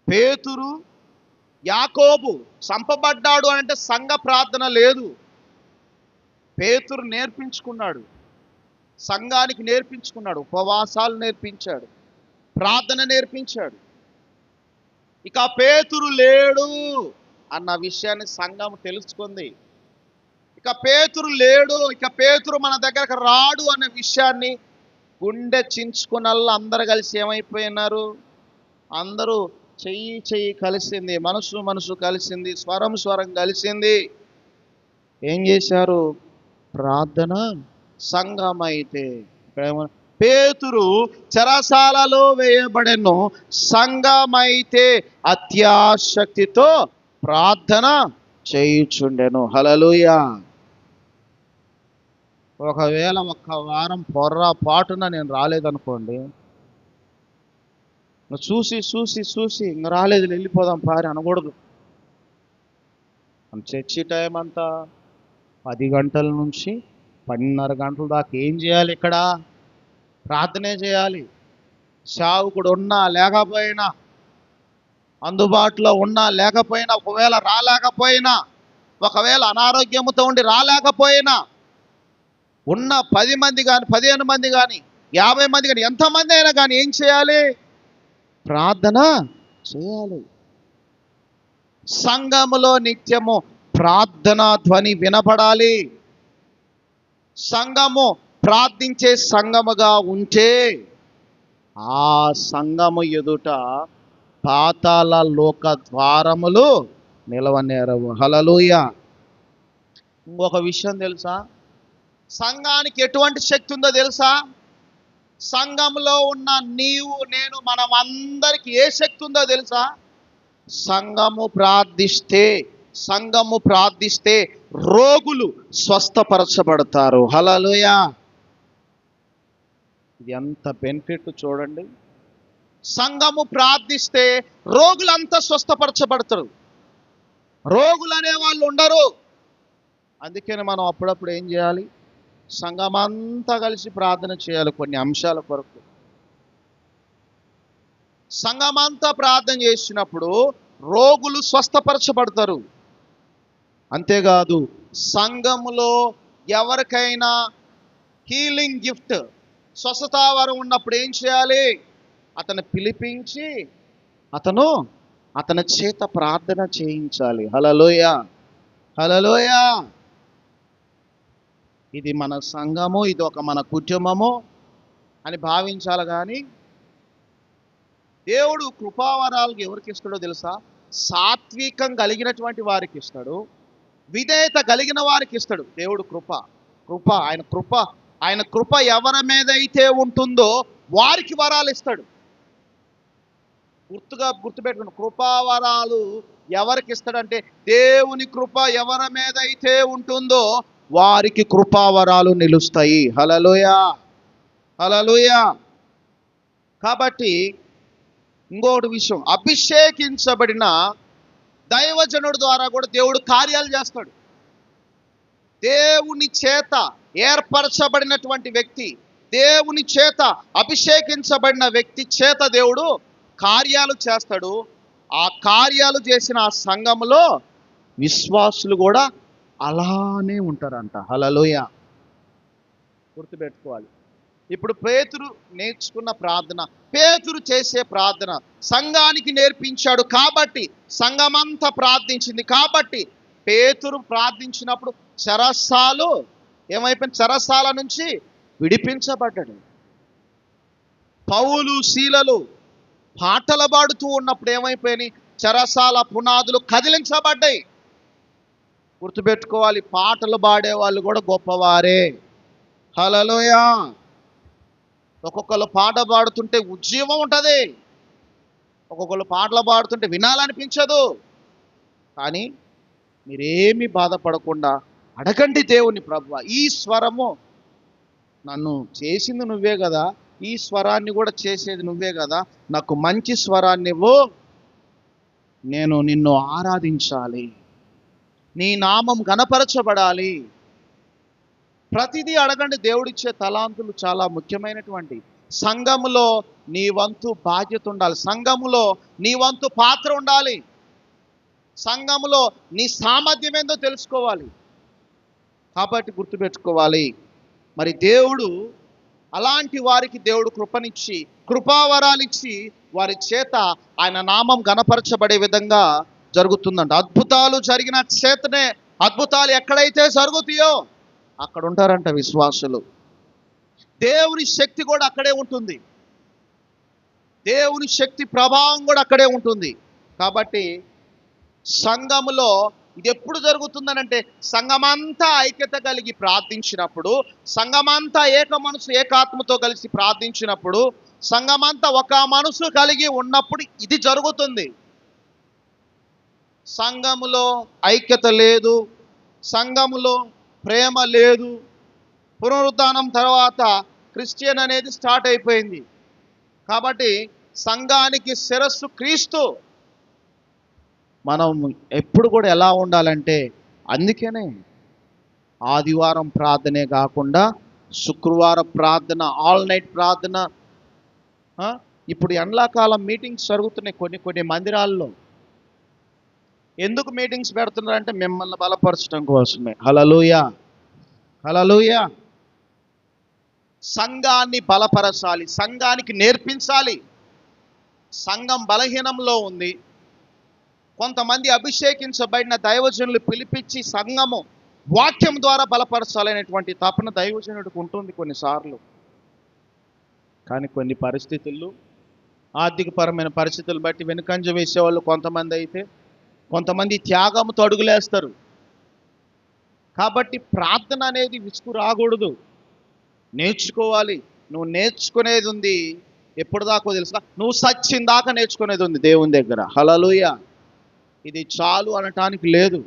పేతురు యాకోబు చంపబడ్డాడు అంటే సంఘ ప్రార్థన లేదు. పేతురు నేర్పించుకున్నాడు, సంఘానికి నేర్పించుకున్నాడు, ఉపవాసాలు నేర్పించాడు, ప్రార్థన నేర్పించాడు. ఇక పేతురు లేడు అన్న విషయాన్ని సంఘం తెలుసుకుంది. ఇక పేతురు లేడు, ఇక పేతురు మన దగ్గరకు రాడు అనే విషయాన్ని గుండె చించుకున్నల్లా అందరు కలిసి ఏమైపోయినారు? అందరూ చెయ్యి కలిసింది, మనసు కలిసింది, స్వరం కలిసింది. ఏం చేశారు? ప్రార్థన సంఘమైతే. పేతురు చెరసాలలో వేయబడెను, సంఘమైతే అత్యాశక్తితో ప్రార్థన చేయుచుండెను. హల్లెలూయా. ఒకవేళ ఒక్క వారం పొర్రపాటున నేను రాలేదనుకోండి, చూసి ఇంక రాలేదు వెళ్ళిపోదాం పారి అనకూడదు. చర్చి టైం అంతా 10 గంటల నుంచి 12:30 గంటల దాకా ఏం చేయాలి? ఇక్కడ ప్రార్థనే చేయాలి. సేవకుడు ఉన్నా లేకపోయినా, అందుబాటులో ఉన్నా లేకపోయినా, ఒకవేళ రాలేకపోయినా, ఒకవేళ అనారోగ్యంతో ఉండి రాలేకపోయినా, ఉన్న 10 మంది కానీ 15 మంది కానీ 50 మంది కానీ ఎంతమంది అయినా కానీ ఏం చేయాలి? ప్రార్థన చేయాలి. సంఘములో నిత్యము ప్రార్థనా ధ్వని వినపడాలి. సంఘము ప్రార్థించే సంఘముగా ఉంటే ఆ సంఘము ఎదుట పాతాళ లోక ద్వారములు నిలవనేరవు. హల్లెలూయా. ఇంకొక విషయం తెలుసా? సంఘానికి ఎటువంటి శక్తి ఉందో తెలుసా? సంఘంలో ఉన్న నీవు నేను మనం అందరికి ఏ శక్తి ఉందో తెలుసా? సంఘము ప్రార్థిస్తే రోగులు స్వస్థపరచబడతారు. హల్లెలూయా. ఇది ఎంత బెనిఫిట్ చూడండి. సంఘము ప్రార్థిస్తే రోగులంతా స్వస్థపరచబడతారు. రోగులు అనే వాళ్ళు ఉండరు. అందుకని మనం అప్పుడప్పుడు ఏం చేయాలి? సంఘమంతా కలిసి ప్రార్థన చేయాలి కొన్ని అంశాల కొరకు. సంఘమంతా ప్రార్థన చేసినప్పుడు రోగులు స్వస్థపరచబడతారు. అంతేకాదు, సంఘములో ఎవరికైనా హీలింగ్ గిఫ్ట్, స్వస్థతావరం ఉన్నప్పుడు ఏం చేయాలి? అతను పిలిపించి అతని చేత ప్రార్థన చేయించాలి. హల్లెలూయా. హల్లెలూయా. ఇది మన సంఘము, ఇది ఒక మన కుటుంబము అని భావించాలి. కానీ దేవుడు కృపావరాలు ఎవరికి ఇస్తాడో తెలుసా? సాత్వికం కలిగినటువంటి వారికి ఇస్తాడు, విధేయత కలిగిన వారికి ఇస్తాడు. దేవుడు ఆయన కృప ఎవరి మీద అయితే ఉంటుందో వారికి వరాలు ఇస్తాడు. గుర్తుపెట్టుకుని, కృపావరాలు ఎవరికి ఇస్తాడంటే దేవుని కృప ఎవరి మీద అయితే ఉంటుందో వారికి కృపావరాలు నిలుస్తాయి. హల్లెలూయా. హల్లెలూయా. కాబట్టి ఇంకొకటి విషయం, అభిషేకించబడిన దైవజనుడి ద్వారా కూడా దేవుడు కార్యాలు చేస్తాడు. దేవుని చేత ఏర్పరచబడినటువంటి వ్యక్తి, దేవుని చేత అభిషేకించబడిన వ్యక్తి చేత దేవుడు కార్యాలు చేస్తాడు. ఆ కార్యాలు చేసిన ఆ సంఘంలో విశ్వాసులు కూడా అలానే ఉంటారంట. హల్లెలూయా. గుర్తుపెట్టుకోవాలి. ఇప్పుడు పేతురు నేర్చుకున్న ప్రార్థన, పేతురు చేసే ప్రార్థన సంఘానికి నేర్పించాడు కాబట్టి సంఘమంతా ప్రార్థించింది. కాబట్టి పేతురు ప్రార్థించినప్పుడు చెరసాల నుంచి విడిపించబడ్డాడు. పౌలు శీలలు పాటలు పాడుతూ ఉన్నప్పుడు ఏమైపోయినాయి? చెరసాల పునాదులు కదిలించబడ్డాయి. గుర్తుపెట్టుకోవాలి, పాటలు పాడే వాళ్ళు కూడా గొప్పవారే. హల్లెలూయా. ఒక్కొక్కరు పాట పాడుతుంటే ఉజ్జీవం ఉంటుంది, ఒక్కొక్కరు పాటలు పాడుతుంటే వినాలనిపించదు. కానీ మీరేమీ బాధపడకుండా అడగండి దేవుని, ప్రభువా ఈ స్వరము నన్ను చేసింది నువ్వే కదా, ఈ స్వరాన్ని కూడా చేసేది నువ్వే కదా, నాకు మంచి స్వరాన్ని ఇవ్వు, నేను నిన్ను ఆరాధించాలి, నీ నామం ఘనపరచబడాలి. ప్రతిదీ అడగండి. దేవుడిచ్చే తలాంతులు చాలా ముఖ్యమైనటువంటి. సంఘములో నీ వంతు బాధ్యత ఉండాలి, సంఘములో నీ వంతు పాత్ర ఉండాలి, సంఘములో నీ సామర్థ్యం ఏందో తెలుసుకోవాలి. కాబట్టి గుర్తుపెట్టుకోవాలి, మరి దేవుడు అలాంటి వారికి దేవుడు కృపనిచ్చి కృపావరాలిచ్చి వారి చేత ఆయన నామం ఘనపరచబడే విధంగా జరుగుతుందంట. అద్భుతాలు జరిగిన చేతనే, అద్భుతాలు ఎక్కడైతే జరుగుతాయో అక్కడ ఉంటారంట విశ్వాసులు. దేవుని శక్తి కూడా అక్కడే ఉంటుంది, దేవుని శక్తి ప్రభావం కూడా అక్కడే ఉంటుంది. కాబట్టి సంఘములో ఇది ఎప్పుడు జరుగుతుందనంటే సంఘమంతా ఐక్యత కలిగి ప్రార్థించినప్పుడు, సంఘమంతా ఏక మనసు ఏకాత్మతో కలిసి ప్రార్థించినప్పుడు, సంఘమంతా ఒక మనసు కలిగి ఉన్నప్పుడు ఇది జరుగుతుంది. సంఘములో ఐక్యత లేదు, సంఘములో ప్రేమ లేదు. పునరుద్ధానం తర్వాత క్రిస్టియన్ అనేది స్టార్ట్ అయిపోయింది. కాబట్టి సంఘానికి శిరస్సు క్రీస్తు. మనం ఎప్పుడు కూడా ఎలా ఉండాలంటే, అందుకనే ఆదివారం ప్రార్థనే కాకుండా శుక్రవారం ప్రార్థన, ఆల్ నైట్ ప్రార్థన. ఇప్పుడు ఎండాకాలం మీటింగ్స్ జరుగుతున్నాయి కొన్ని మందిరాల్లో. ఎందుకు మీటింగ్స్ పెడుతున్నారంటే మిమ్మల్ని బలపరచడం కోసమే. హల్లెలూయా. హల్లెలూయా. సంఘాన్ని బలపరచాలి, సంఘానికి నేర్పించాలి. సంఘం బలహీనంలో ఉంది. కొంతమంది అభిషేకించబడిన దైవజనులు పిలిపించి సంఘము వాక్యం ద్వారా బలపరచాలనేటువంటి తపన దైవజనుడికి ఉంటుంది కొన్నిసార్లు. కానీ కొన్ని పరిస్థితుల్లో, ఆర్థికపరమైన పరిస్థితులు బట్టి వెనుకంజ వేసేవాళ్ళు కొంతమంది అయితే కొంతమంది త్యాగంతో అడుగులేస్తారు. కాబట్టి ప్రార్థన అనేది విసుగు రాకూడదు, నేర్చుకోవాలి. నువ్వు నేర్చుకునేది ఉంది, ఎప్పుడు దాకా తెలుసా? నువ్వు సచ్చిన దాకా నేర్చుకునేది ఉంది దేవుని దగ్గర. హల్లెలూయా. ఇది చాలు అనటానికి లేదు.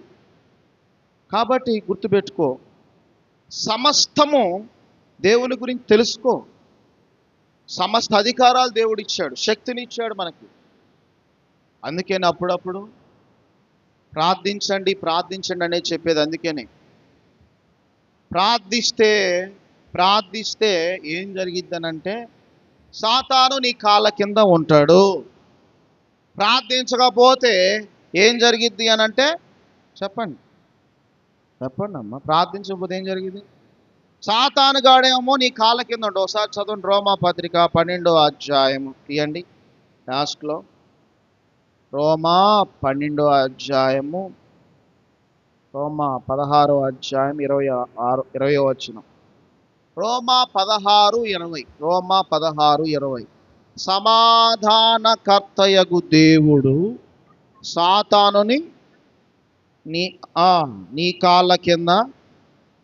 కాబట్టి గుర్తుపెట్టుకో, సమస్తము దేవుని గురించి తెలుసుకో. సమస్త అధికారాలు దేవుడు ఇచ్చాడు, శక్తిని ఇచ్చాడు మనకి. అందుకని అప్పుడప్పుడు ప్రార్థించండి ప్రార్థించండి అనే చెప్పేది అందుకనే. ప్రార్థిస్తే ఏం జరిగిద్దనంటే, సాతాను నీ కాళ్ళ కింద ఉంటాడు. ప్రార్థించకపోతే ఏం జరిగిద్ది అనంటే, చెప్పండి చెప్పండి అమ్మ, ప్రార్థించకపోతే ఏం జరిగింది? సాతాను గాడేమో నీ కాళ్ళ కింద ఉంటాడు. ఒకసారి చదవండి, రోమా పత్రిక 12వ అధ్యాయం తీయండి లాస్ట్లో. రోమా 12వ అధ్యాయము, రోమా 16వ అధ్యాయం 20వ వచనం. రోమా 16:20. రోమా 16:20. సమాధానకర్తయగు దేవుడు సాతానుని నీ కాళ్ళ కింద,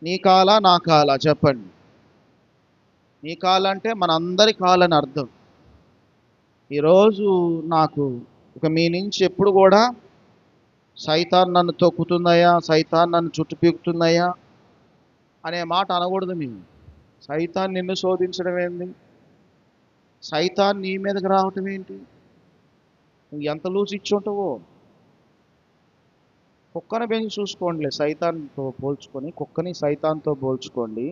నీ కాల నా కాల, చెప్పండి. నీ కాల అంటే మనందరి కాలని అర్థం. ఈరోజు నాకు ఇక మీ నుంచి ఎప్పుడు కూడా సైతాన్ నన్ను తొక్కుతున్నాయా, సైతాన్ నన్ను చుట్టుపీకుతున్నాయా అనే మాట అనకూడదు. మేము సైతాన్ నిన్ను శోధించడం ఏంది? సైతాన్ నీ మీదకి రావటం ఏంటి? నువ్వు ఎంత లూజ్ ఇచ్చి ఉంటావో. కుక్కను పెంచి చూసుకోండిలే, సైతాన్తో పోల్చుకొని కుక్కని సైతాన్తో పోల్చుకోండి.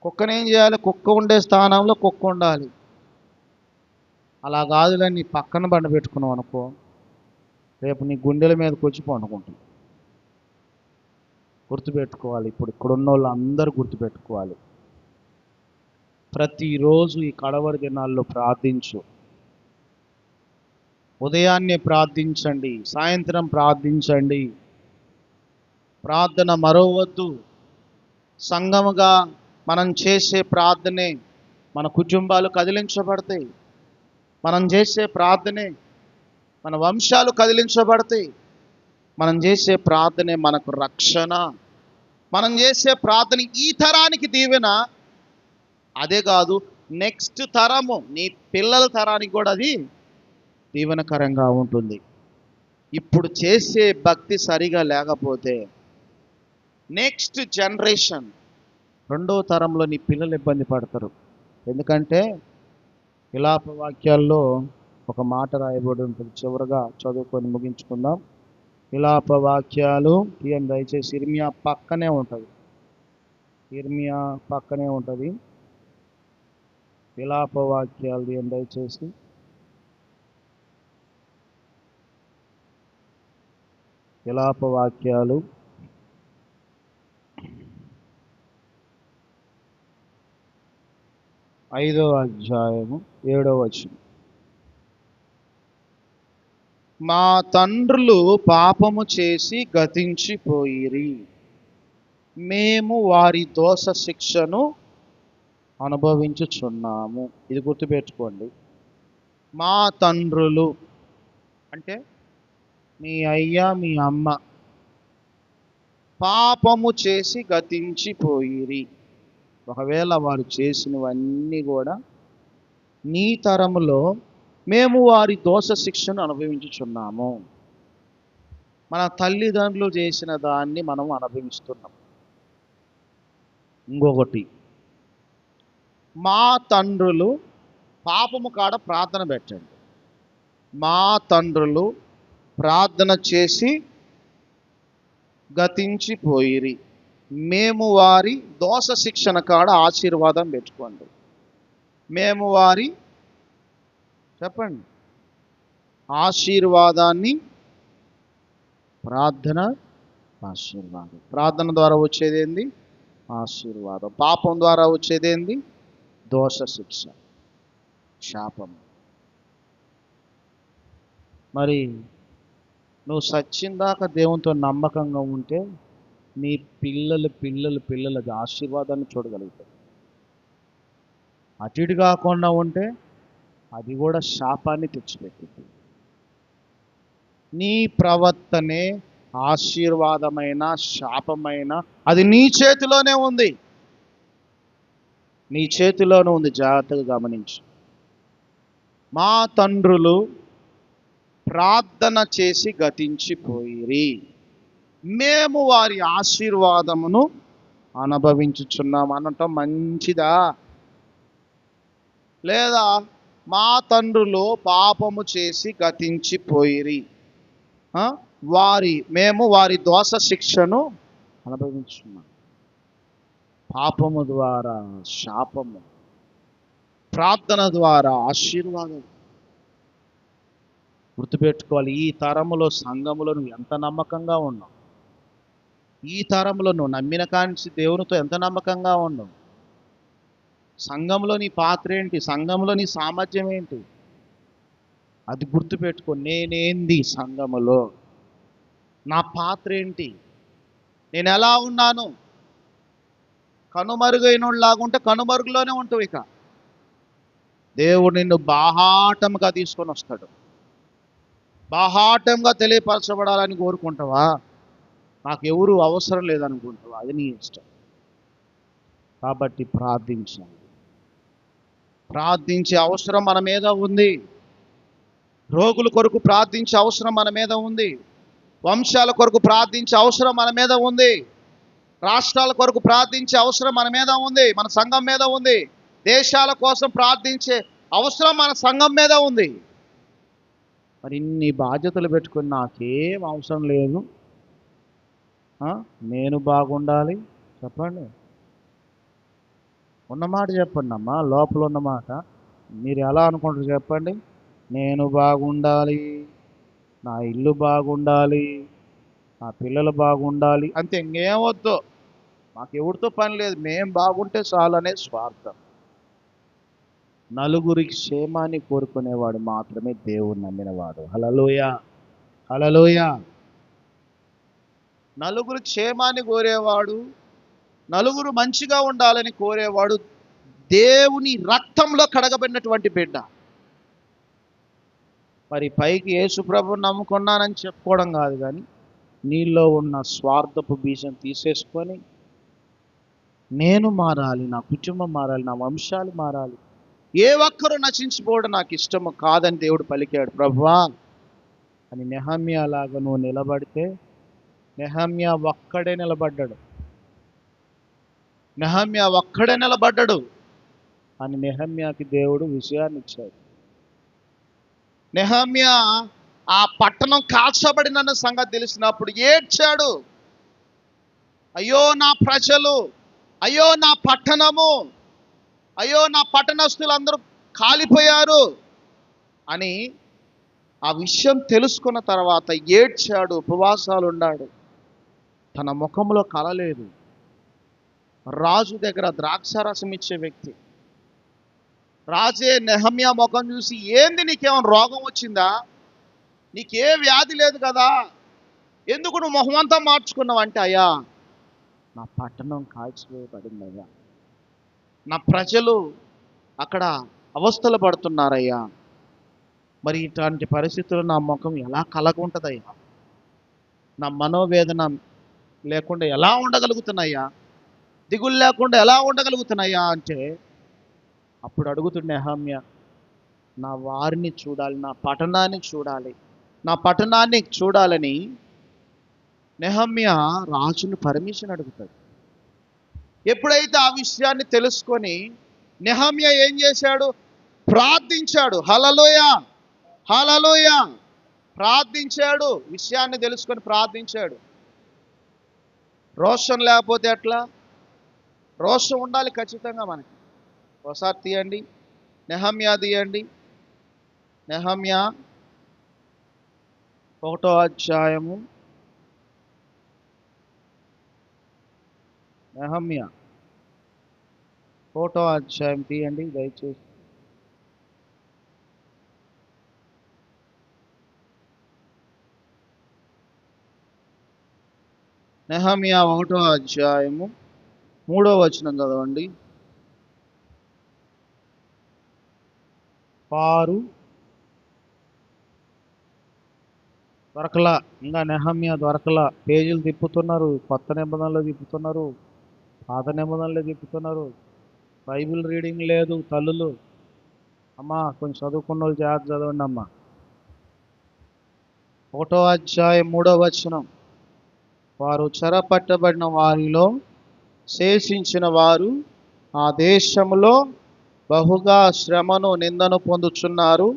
కుక్కని ఏం చేయాలి? కుక్క ఉండే స్థానంలో కుక్క ఉండాలి. అలా కాదులే, నీ పక్కన బండ పెట్టుకున్నావు అనుకో, రేపు నీ గుండెల మీదకి వచ్చి పండుకుంటుంది. గుర్తుపెట్టుకోవాలి. ఇక్కడున్న వాళ్ళు అందరూ గుర్తుపెట్టుకోవాలి. ప్రతిరోజు ఈ కడవరి దినాల్లో ప్రార్థించు. ఉదయాన్నే ప్రార్థించండి, సాయంత్రం ప్రార్థించండి. ప్రార్థన మరవద్దు. సంఘముగా మనం చేసే ప్రార్థనే మన కుటుంబాలు కదిలించబడతాయి. మనం చేసే ప్రార్థనే మన వంశాలు కదిలించబడతాయి. మనం చేసే ప్రార్థనే మనకు రక్షణ. మనం చేసే ప్రార్థన ఈ తరానికి దీవెన. అదే కాదు, నెక్స్ట్ తరము, నీ పిల్లల తరానికి కూడా అది దీవెనకరంగా ఉంటుంది. ఇప్పుడు చేసే భక్తి సరిగా లేకపోతే నెక్స్ట్ జనరేషన్, రెండో తరంలో నీ పిల్లలు ఇబ్బంది పడతారు. ఎందుకంటే విలాప వాక్యాల్లో ఒక మాట రాయబడి ఉంటుంది. చివరిగా చదువుకొని ముగించుకుందాం. విలాప వాక్యాలు తీయండి దయచేసి. ఇర్మియా పక్కనే ఉంటుంది. ఇర్మియా పక్కనే ఉంటుంది. విలాప వాక్యాలు తీయండి దయచేసి. విలాప వాక్యాలు 5వ అధ్యాయము 7వ వచనం. మా తండ్రులు పాపము చేసి గతించిపోయిరి, మేము వారి దోష శిక్షను అనుభవించుచున్నాము. ఇది గుర్తుపెట్టుకోండి. మా తండ్రులు అంటే మీ అయ్యా మీ అమ్మ పాపము చేసి గతించిపోయిరి. ఒకవేళ వారు చేసినవన్నీ కూడా నీ తరములో మేము వారి దోష శిక్షను అనుభవించుచున్నాము. మన తల్లిదండ్రులు చేసిన దాన్ని మనం అనుభవిస్తున్నాం. ఇంకొకటి, మా తండ్రులు పాపము కాడ ప్రార్థన పెట్టండి. మా తండ్రులు ప్రార్థన చేసి గతించిపోయిరి, మేము వారి దోష శిక్షణ కాడ ఆశీర్వాదం పెట్టుకోండి. మేము వారి, చెప్పండి, ఆశీర్వాదాన్ని, ప్రార్థన ఆశీర్వాదం. ప్రార్థన ద్వారా వచ్చేది ఏంది? ఆశీర్వాదం. పాపం ద్వారా వచ్చేది ఏంది? దోష శిక్ష, శాపం. మరి నువ్వు సచ్చిందాకా దేవునితో నమ్మకంగా ఉంటే నీ పిల్లలు అది ఆశీర్వాదాన్ని చూడగలుగుతారు. అటు ఇటు కాకుండా ఉంటే అది కూడా శాపాన్ని తెచ్చిపెట్టింది. నీ ప్రవర్తనే ఆశీర్వాదమైన శాపమైన అది నీ చేతిలోనే ఉంది. నీ చేతిలోనే ఉంది. జాగ్రత్తగా గమనించు. మా తండ్రులు ప్రార్థన చేసి గతించిపోయిరి, మేము వారి ఆశీర్వాదమును అనుభవించుచున్నాం అనటం మంచిదా? లేదా మా తండ్రులు పాపము చేసి గతించిపోయిరి, మేము వారి దోష శిక్షను అనుభవించున్నాం. పాపము ద్వారా శాపము, ప్రార్థన ద్వారా ఆశీర్వాదం. గుర్తుపెట్టుకోవాలి. ఈ తరములో సంఘములో నువ్వు ఎంత నమ్మకంగా ఉన్నావు? ఈ తరంలో నువ్వు నమ్మిన కాంచి దేవునితో ఎంత నమ్మకంగా ఉన్నావు? సంఘంలో నీ పాత్ర ఏంటి? సంఘంలో నీ సామర్థ్యం ఏంటి? అది గుర్తుపెట్టుకో. నేనేంది సంఘములో? నా పాత్ర ఏంటి? నేను ఎలా ఉన్నాను? కనుమరుగైన లాగుంటే కనుమరుగులోనే ఉంటావు. ఇక దేవుడు నిన్ను బాహాటంగా తీసుకొని వస్తాడు. బాహాటంగా తెలియపరచబడాలని కోరుకుంటావా? నాకు ఎవరు అవసరం లేదనుకుంటావా? అది నీ ఇష్టం. కాబట్టి ప్రార్థించాలి. ప్రార్థించే అవసరం మన మీద ఉంది. రోగుల కొరకు ప్రార్థించే అవసరం మన మీద ఉంది. వంశాల కొరకు ప్రార్థించే అవసరం మన మీద ఉంది. రాష్ట్రాల కొరకు ప్రార్థించే అవసరం మన మీద ఉంది, మన సంఘం మీద ఉంది. దేశాల కోసం ప్రార్థించే అవసరం మన సంఘం మీద ఉంది. మరి ఇన్ని బాధ్యతలు పెట్టుకుని నాకేం అవసరం లేదు, నేను బాగుండాలి. చెప్పండి, ఉన్నమాట చెప్పండి అమ్మా. లోపల ఉన్నమాట మీరు ఎలా అనుకుంటారు చెప్పండి. నేను బాగుండాలి, నా ఇల్లు బాగుండాలి, నా పిల్లలు బాగుండాలి, అంతే. ఇంకేం వద్దు, మాకు ఎవరితో పని లేదు, మేం బాగుంటే చాలు అనే స్వార్థం. నలుగురి క్షేమాన్ని కోరుకునేవాడు మాత్రమే దేవుడు నమ్మినవాడు. హల్లెలూయా, హల్లెలూయా. నలుగురు క్షేమాన్ని కోరేవాడు, నలుగురు మంచిగా ఉండాలని కోరేవాడు దేవుని రక్తంలో కడగబడినటువంటి బిడ్డ. మరి పైకి యేసుప్రభుని నమ్ముకున్నానని చెప్పుకోవడం కాదు, కానీ నీలో ఉన్న స్వార్థపు బీజం తీసేసుకొని నేను మారాలి, నా కుటుంబం మారాలి, నా వంశాలు మారాలి, ఏ ఒక్కరూ నశించిపోవడం నాకు ఇష్టము కాదని దేవుడు పలికాడు. ప్రభువా అని నెహమ్యా లాగా నువ్వు నిలబడితే, నెహమ్యా ఒక్కడే నిలబడ్డాడు. నెహమ్యా ఒక్కడే నిలబడ్డాడు అని నెహమ్యాకి దేవుడు విషయాన్ని ఇచ్చాడు. నెహమ్యా ఆ పట్టణం కాల్చబడిన సంగతి తెలిసినప్పుడు ఏడ్చాడు. అయ్యో నా ప్రజలు, అయ్యో నా పట్టణము, అయ్యో నా పట్టణస్తులందరూ కాలిపోయారు అని ఆ విషయం తెలుసుకున్న తర్వాత ఏడ్చాడు, ఉపవాసాలు ఉన్నాడు. తన ముఖంలో కలలేదు. రాజు దగ్గర ద్రాక్షారసం ఇచ్చే వ్యక్తి. రాజే నెహమ్యా ముఖం చూసి, ఏంది నీకేమైనా రోగం వచ్చిందా? నీకే వ్యాధి లేదు కదా, ఎందుకు నువ్వు మొహం అంతా మార్చుకున్నావు అంటే, అయ్యా నా పట్టణం కాల్చివేయబడింది అయ్యా, నా ప్రజలు అక్కడ అవస్థలు పడుతున్నారయ్యా, మరి ఇట్లాంటి పరిస్థితుల్లో నా ముఖం ఎలా కలగుంటుందయ్యా, నా మనోవేదన లేకుండా ఎలా ఉండగలుగుతున్నాయ్యా, దిగులు లేకుండా ఎలా ఉండగలుగుతున్నాయ్యా అంటే, అప్పుడు అడుగుతున్న నెహమ్యా, నా వారిని చూడాలి, నా పట్టణాన్ని చూడాలి, నా పట్టణాన్ని చూడాలని నెహమ్యా రాజును పర్మిషన్ అడుగుతాడు. ఎప్పుడైతే ఆ విషయాన్ని తెలుసుకొని నెహమ్యా ఏం చేశాడు? ప్రార్థించాడు. హల్లెలూయా, హల్లెలూయా. ప్రార్థించాడు, విషయాన్ని తెలుసుకొని ప్రార్థించాడు. రోషం లేకపోతే ఎట్లా? రోషం ఉండాలి ఖచ్చితంగా మనకి. ఒకసారి తీయండి, నెహమ్యా తీయండి. నెహమ్యా 1వ అధ్యాయము. నెహమ్యా 1వ అధ్యాయం తీయండి దయచేసి. నెహమ్యా 1వ అధ్యాయము 3వ వచనం చదవండి. వారు దొరకలా, ఇంకా నెహమ్యా దొరకలా. పేజీలు తిప్పుతున్నారు, కొత్త నిబంధనలు తిప్పుతున్నారు, పాత నిబంధనలు తిప్పుతున్నారు. బైబిల్ రీడింగ్ లేదు. తల్లులు, అమ్మా కొంచెం చదువుకున్న వాళ్ళు జాగ్రత్త చదవండి అమ్మా. 1వ అధ్యాయం 3వ వచనం. వారు చెరపట్టబడిన వారిలో శేషించిన వారు ఆ దేశంలో బహుగా శ్రమను నిందను పొందుచున్నారు.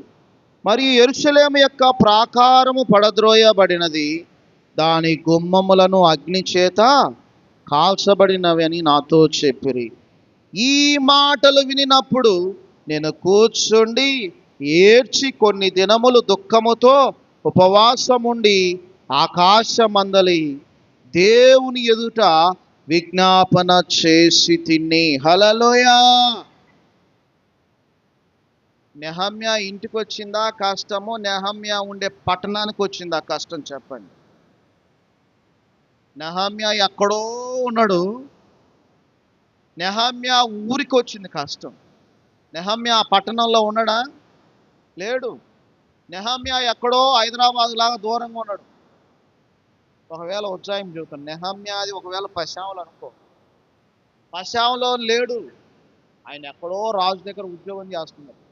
మరియు యెరూషలేము యొక్క ప్రాకారము పడద్రోయబడినది, దాని గుమ్మములను అగ్ని చేత కాల్చబడినవి అని నాతో చెప్పిరి. ఈ మాటలు వినినప్పుడు నేను కూర్చుండి ఏడ్చి కొన్ని దినములు దుఃఖముతో ఉపవాసముండి ఆకాశమందలి దేవుని ఎదుట విజ్ఞాపన చేసి తిని. హల్లెలూయా. నెహమ్యా ఇంటికి వచ్చిందా కష్టము? నెహమ్యా ఉండే పట్టణానికి వచ్చిందా కష్టం? చెప్పండి. నెహమ్యా ఎక్కడో ఉన్నాడు, నెహమ్యా ఊరికి వచ్చింది కష్టం. నెహమ్యా పట్టణంలో ఉన్నాడా? లేడు. నెహమ్యా ఎక్కడో హైదరాబాద్ లాగా దూరంగా ఉన్నాడు. ఒకవేళ ఉజ్జాయింపు చెబుతాను, నెహమ్యాది ఒకవేళ పశ్చాములు అనుకో, పశ్చాములో లేడు. ఆయన ఎక్కడో రాజు దగ్గర ఉద్యోగం చేస్తున్నాడు.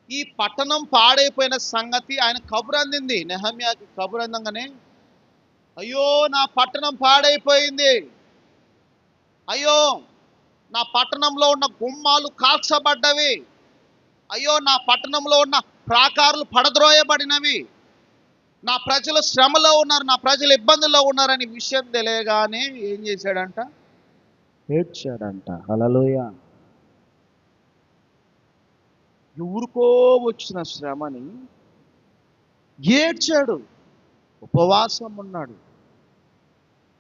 ఈ పట్టణం పాడైపోయిన సంగతి ఆయన కబురు అందింది. నెహమ్యాకి కబురు అందంగానే, అయ్యో నా పట్టణం పాడైపోయింది, అయ్యో నా పట్టణంలో ఉన్న గుమ్మాలు కాల్చబడ్డవి, అయ్యో నా పట్టణంలో ఉన్న ప్రాకారాలు పడద్రోయబడినవి, నా ప్రజలు శ్రమలో ఉన్నారు, నా ప్రజలు ఇబ్బందుల్లో ఉన్నారని విషయం తెలియగానే ఏం చేశాడంట? ఏడ్చాడంట. హల్లెలూయా. ఎవరికో వచ్చిన శ్రమని ఏడ్చాడు, ఉపవాసం ఉన్నాడు,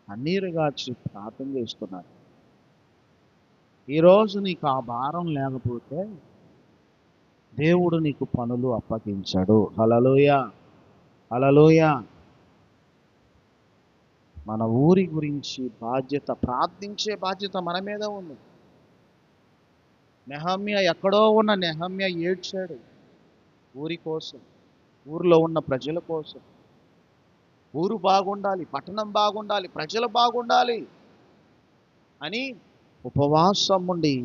కన్నీరు గార్చి ప్రార్థన చేస్తున్నాడు. ఈరోజు నీకు ఆ భారం లేకపోతే దేవుడు నీకు పనులు అప్పగించాడు. హల్లెలూయా, హల్లెలూయా. మన ఊరి గురించి బాధ్యత, ప్రార్థించే బాధ్యత మన మీద ఉంది. నెహమ్యా ఎక్కడో ఉన్న నెహమ్యా ఏడ్చాడు ఊరి కోసం, ఊరిలో ఉన్న ప్రజల కోసం. ఊరు బాగుండాలి, పట్టణం బాగుండాలి, ప్రజలు బాగుండాలి అని ఉపవాసం ఉండి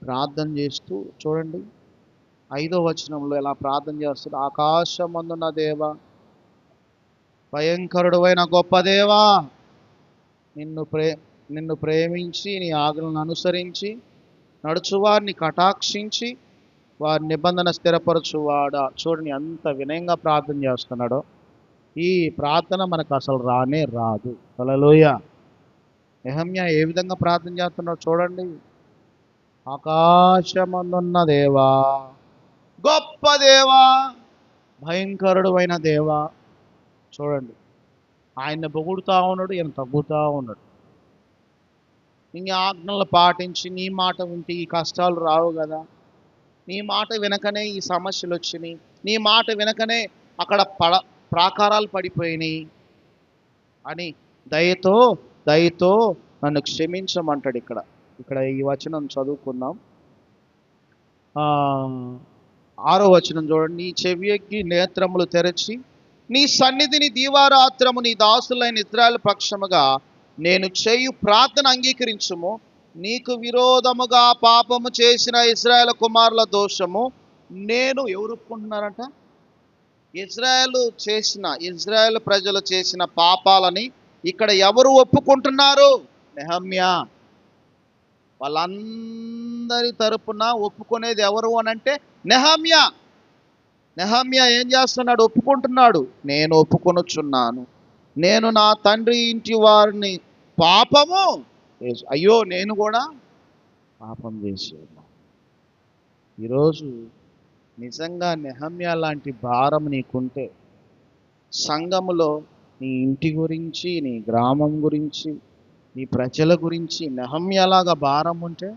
ప్రార్థన చేస్తూ, చూడండి 5వ వచనంలో ఎలా ప్రార్థన చేస్తాడు. ఆకాశమందున్న దేవా, భయంకరుడైన గొప్ప దేవా, నిన్ను ప్రేమించి నీ ఆజ్ఞలను అనుసరించి నడుచువారిని కటాక్షించి వారి నిబంధన స్థిరపరచువాడా. చూడండి ఎంత వినయంగా ప్రార్థన చేస్తున్నాడో. ఈ ప్రార్థన మనకు అసలు రానే రాదు. హల్లెలూయా. నెహమ్యా ఏ విధంగా ప్రార్థన చేస్తున్నాడో చూడండి. ఆకాశమందున్న దేవా, గొప్ప దేవా, భయంకరుడు అయిన దేవా. చూడండి, ఆయన పొగుడుతూ ఉన్నాడు, ఈయన తగ్గుతూ ఉన్నాడు. నీ ఆజ్ఞలు పాటించి నీ మాట వింటే ఈ కష్టాలు రావు కదా, నీ మాట వెనకనే ఈ సమస్యలు వచ్చినాయి, నీ మాట వెనకనే అక్కడ ప్రాకారాలు పడిపోయినాయి అని దయతో దయతో నన్ను క్షమించమంటాడు. ఇక్కడ ఈ వచనం చదువుకుందాం. 6వ వచనం చూడండి. నీ చెవి ఎగ్గి నేత్రములు తెరచి నీ సన్నిధిని దీవారాత్రము నీ దాసులైన ఇశ్రాయేలు పక్షముగా నేను చేయు ప్రార్థన అంగీకరించుము. నీకు విరోధముగా పాపము చేసిన ఇశ్రాయేలు కుమారుల దోషము నేను ఎవరు ఒప్పుకుంటున్నారంట? ఇశ్రాయేలు ప్రజలు చేసిన పాపాలని ఇక్కడ ఎవరు ఒప్పుకుంటున్నారు? నెహమ్యా. వాళ్ళందరి తరపున ఒప్పుకునేది ఎవరు అనంటే నెహమ్యా. నెహమ్యా ఏం చేస్తున్నాడు? ఒప్పుకుంటున్నాడు, నేను ఒప్పుకొనుచున్నాను, నేను నా తండ్రి ఇంటి వారిని పాపము, అయ్యో నేను కూడా పాపం చేసి ఉన్నాను. ఈరోజు నిజంగా నెహమ్యా లాంటి భారం నీకుంటే, సంఘములో నీ ఇంటి గురించి, నీ గ్రామం గురించి, నీ ప్రజల గురించి నెహమ్యాలాగా భారం ఉంటే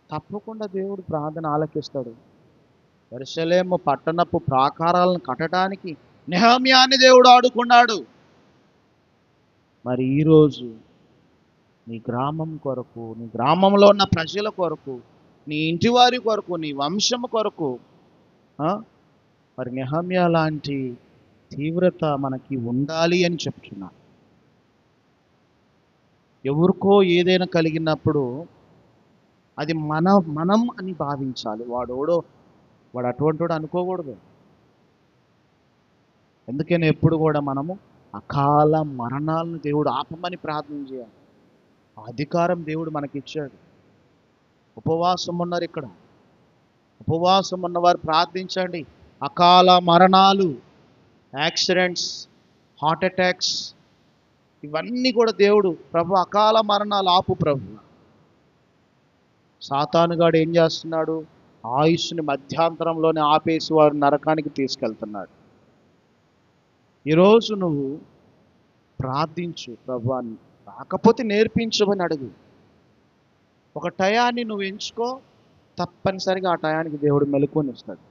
తప్పకుండా దేవుడు ప్రార్థన ఆలకిస్తాడు. యెరూషలేము పట్టణపు ప్రాకారాలను కట్టడానికి నెహమ్యాని దేవుడు ఆడుకున్నాడు. మరి ఈరోజు నీ గ్రామం కొరకు, నీ గ్రామంలో ఉన్న ప్రజల కొరకు, నీ ఇంటి వారి కొరకు, నీ వంశం కొరకు మరి నెహమ్యా లాంటి తీవ్రత మనకి ఉండాలి అని చెప్తున్నా. ఎవరికో ఏదైనా కలిగినప్పుడు అది మనం అని భావించాలి. వాడు అటువంటి వాడు అనుకోకూడదు. అందుకని ఎప్పుడు కూడా మనము అకాల మరణాలను దేవుడు ఆపమని ప్రార్థన చేయాలి. ఆ అధికారం దేవుడు మనకిచ్చాడు. ఉపవాసం ఉన్నారు ఇక్కడ. ఉపవాసం ఉన్నవారు ప్రార్థించండి. అకాల మరణాలు, యాక్సిడెంట్స్, హార్ట్ అటాక్స్, ఇవన్నీ కూడా దేవుడు, ప్రభు అకాల మరణాలు ఆపు ప్రభు. సాతానుగాడు ఏం చేస్తున్నాడు? ఆయుష్ని మధ్యాంతరంలోనే ఆపేసి వారు నరకానికి తీసుకెళ్తున్నాడు. ఈరోజు నువ్వు ప్రార్థించు, ప్రభువాన్ని రాకపోతే నేర్పించమని అడుగు. ఒక టయాన్ని నువ్వు ఎంచుకో, తప్పనిసరిగా ఆ టయానికి దేవుడు మెలకువని ఇస్తాడు.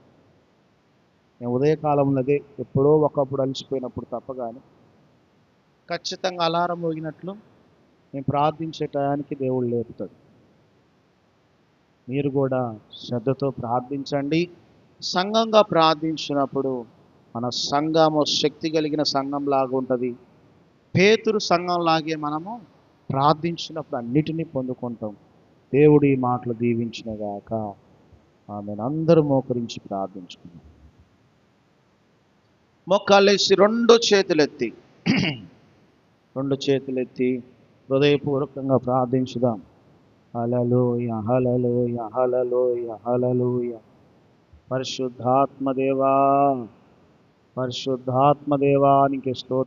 నేను ఉదయకాలంలో అదే ఎప్పుడో ఒకప్పుడు అలసిపోయినప్పుడు తప్ప కానీ ఖచ్చితంగా అలారం మోగినట్లు నేను ప్రార్థించే టయానికి దేవుడు లేపుతాడు. మీరు కూడా శ్రద్ధతో ప్రార్థించండి. సంఘంగా ప్రార్థించినప్పుడు మన సంఘము శక్తి కలిగిన సంఘంలాగా ఉంటుంది. పేతురు సంఘంలాగే మనము ప్రార్థించినప్పుడు అన్నిటినీ పొందుకుంటాం. దేవుడు ఈ మాటలు దీవించినగాక. ఆమెను అందరూ మోకరించి ప్రార్థించుకున్నాం. మొక్కాలేసి రెండు చేతులెత్తి హృదయపూర్వకంగా ప్రార్థించుదాం. హల్లెలూయా, హల్లెలూయా, హల్లెలూయా, హల్లెలూయా. పరిశుద్ధాత్మదేవా, పరిశుద్ధాత్మదేవా నీకే స్తోత్రం.